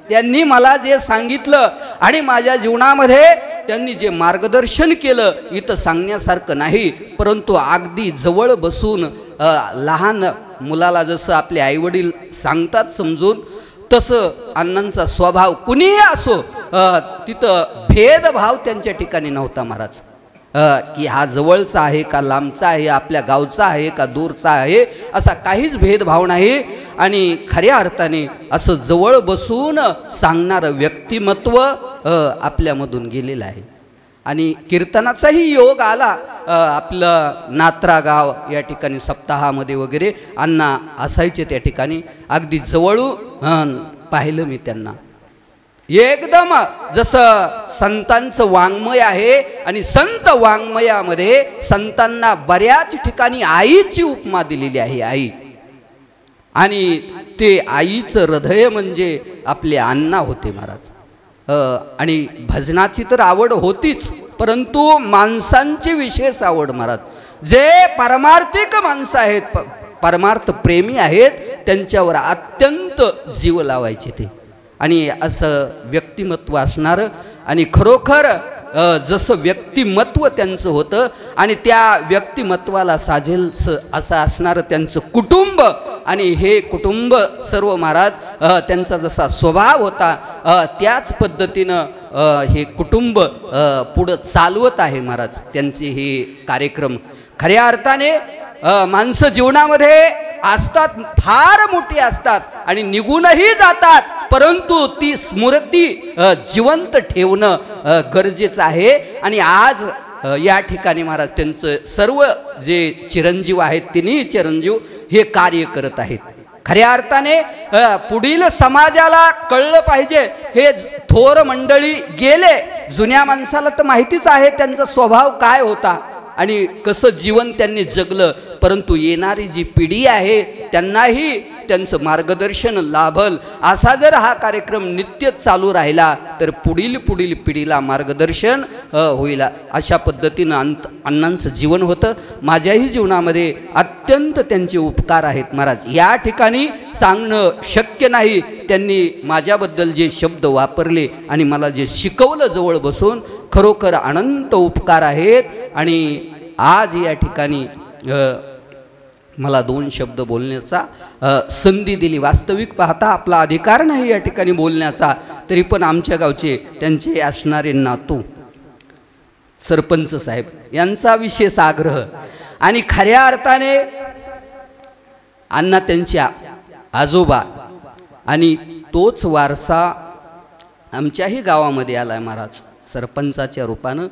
त्यांनी मला जे सांगितलं आणि माझ्या जीवनामध्ये त्यांनी जे मार्गदर्शन केलं इथं सांगण्यासारखं नाही. परंतु अगदी जवळ बसून लहान मुलाला जसं आपले आईवडील सांगतात समजून, तसं अण्णांचा स्वभाव कुणीही असो तिथं भेदभाव त्यांच्या ठिकाणी नव्हता महाराज. की हा जवळचा आहे का लांबचा आहे, आपल्या गावचा आहे का दूरचा आहे, असा काहीच भेदभाव नाही. आणि खऱ्या अर्थाने असं जवळ बसून सांगणारं व्यक्तिमत्व आपल्यामधून गेलेलं आहे. आणि कीर्तनाचाही योग आला. आपलं नात्रा गाव या ठिकाणी सप्ताहामध्ये वगैरे अण्णा असायचे. त्या ठिकाणी अगदी जवळून पाहिलं मी त्यांना. एकदम जसं संतांचं वाङ्मय आहे आणि संत वाङ्मयामध्ये संतांना बऱ्याच ठिकाणी आईची उपमा दिलेली आहे. आई आणि ते आईचं हृदय म्हणजे आपले अण्णा होते महाराज. आणि भजनाची तर आवड होतीच, परंतु माणसांची विशेष आवड महाराज. जे परमार्थिक माणसं आहेत, परमार्थ प्रेमी आहेत, त्यांच्यावर अत्यंत जीव लावायचे ते. आणि असं व्यक्तिमत्व असणारं आणि खरोखर जसं व्यक्तिमत्व त्यांचं होतं आणि त्या व्यक्तिमत्वाला साजेल असं असणारं त्यांचं कुटुंब. आणि हे कुटुंब सर्व महाराज त्यांचा जसा स्वभाव होता त्याच पद्धतीनं हे कुटुंब पुढं चालवत आहे महाराज त्यांचे हे कार्यक्रम. खऱ्या अर्थाने माणसं जीवनामध्ये असतात, फार मोठी असतात आणि निघूनही जातात, परंतु ती स्मृती जिवंत ठेवणं गरजेचं आहे. आणि आज या ठिकाणी महाराज त्यांचं सर्व जे चिरंजीव आहेत तिन्ही चिरंजीव हे कार्य करत आहेत. खऱ्या अर्थाने पुढील समाजाला कळलं पाहिजे. हे थोर मंडळी गेले, जुन्या माणसाला तर माहितीच आहे त्यांचा स्वभाव काय होता आणि कसं जीवन त्यांनी जगलं, परंतु येणारी जी पिढी आहे त्यांनाही त्यांचं मार्गदर्शन लाभल. असा जर हा कार्यक्रम नित्य चालू राहिला तर पुढील पिढीला मार्गदर्शन होईल. अशा पद्धतीनं अण्णांचं जीवन होतं. माझ्याही जीवनामध्ये अत्यंत त्यांचे उपकार आहेत महाराज. या ठिकाणी सांगणं शक्य नाही. त्यांनी माझ्याबद्दल जे शब्द वापरले आणि मला जे शिकवलं जवळ बसून, खरोखर अनंत उपकार आहेत. आणि आज या ठिकाणी मला 2 शब्द बोलण्याचा संधी दिली. वास्तविक पाहता आपला अधिकार नाही या ठिकाणी बोलण्याचा, तरी पण आमच्या गावचे त्यांचे असणारे नातू सरपंच साहेब यांचा विशेष आग्रह आणि खऱ्या अर्थाने अण्णा त्यांच्या आजोबा आणि तोच वारसा आमच्याही गावामध्ये आला आहे महाराज. सरपंचाच्या रूपानं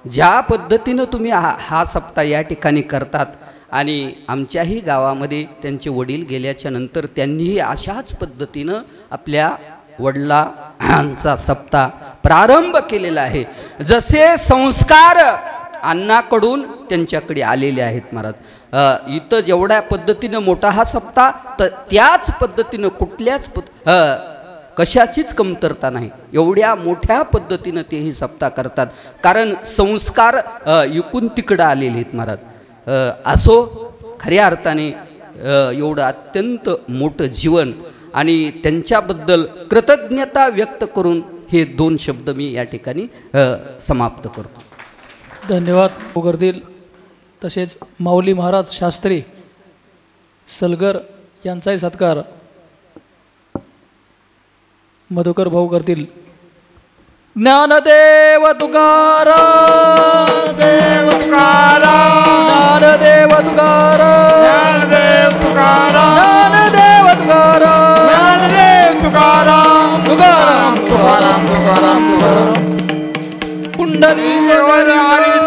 ज्या पद्धतीनं तुम्ही हा सप्ताह या ठिकाणी करतात आणि आमच्याही गावामध्ये त्यांचे वडील गेल्याच्या नंतर त्यांनीही अशाच पद्धतीनं आपल्या वडिलांचा सप्ताह प्रारंभ केलेला आहे. जसे संस्कार अण्णाकडून त्यांच्याकडे आलेले आहेत महाराज. इथं जेवढ्या पद्धतीनं मोठा हा सप्ताह, तर त्याच पद्धतीनं कुठल्याच कशाचीच कमतरता नाही. एवढ्या मोठ्या पद्धतीनं तेही सप्ताह करतात, कारण संस्कार इकून तिकडं आलेले आहेत महाराज. असो, खऱ्या अर्थाने एवढं अत्यंत मोठं जीवन आणि त्यांच्याबद्दल कृतज्ञता व्यक्त करून हे 2 शब्द मी या ठिकाणी समाप्त करतो. धन्यवाद करतील. तसेच माऊली महाराज शास्त्री सलगर यांचाही सत्कार मधुकर भाऊ करतील. ज्ञानदेव तुकाराम, देव तुकाराम, ज्ञानदेव तुकाराम, ज्ञानदेव तुकाराम, ज्ञानदेव तुकाराम, ज्ञानदेव तुकाराम, तुकाराम तुकाराम तुकाराम तुकाराम. पुंडलिक हरी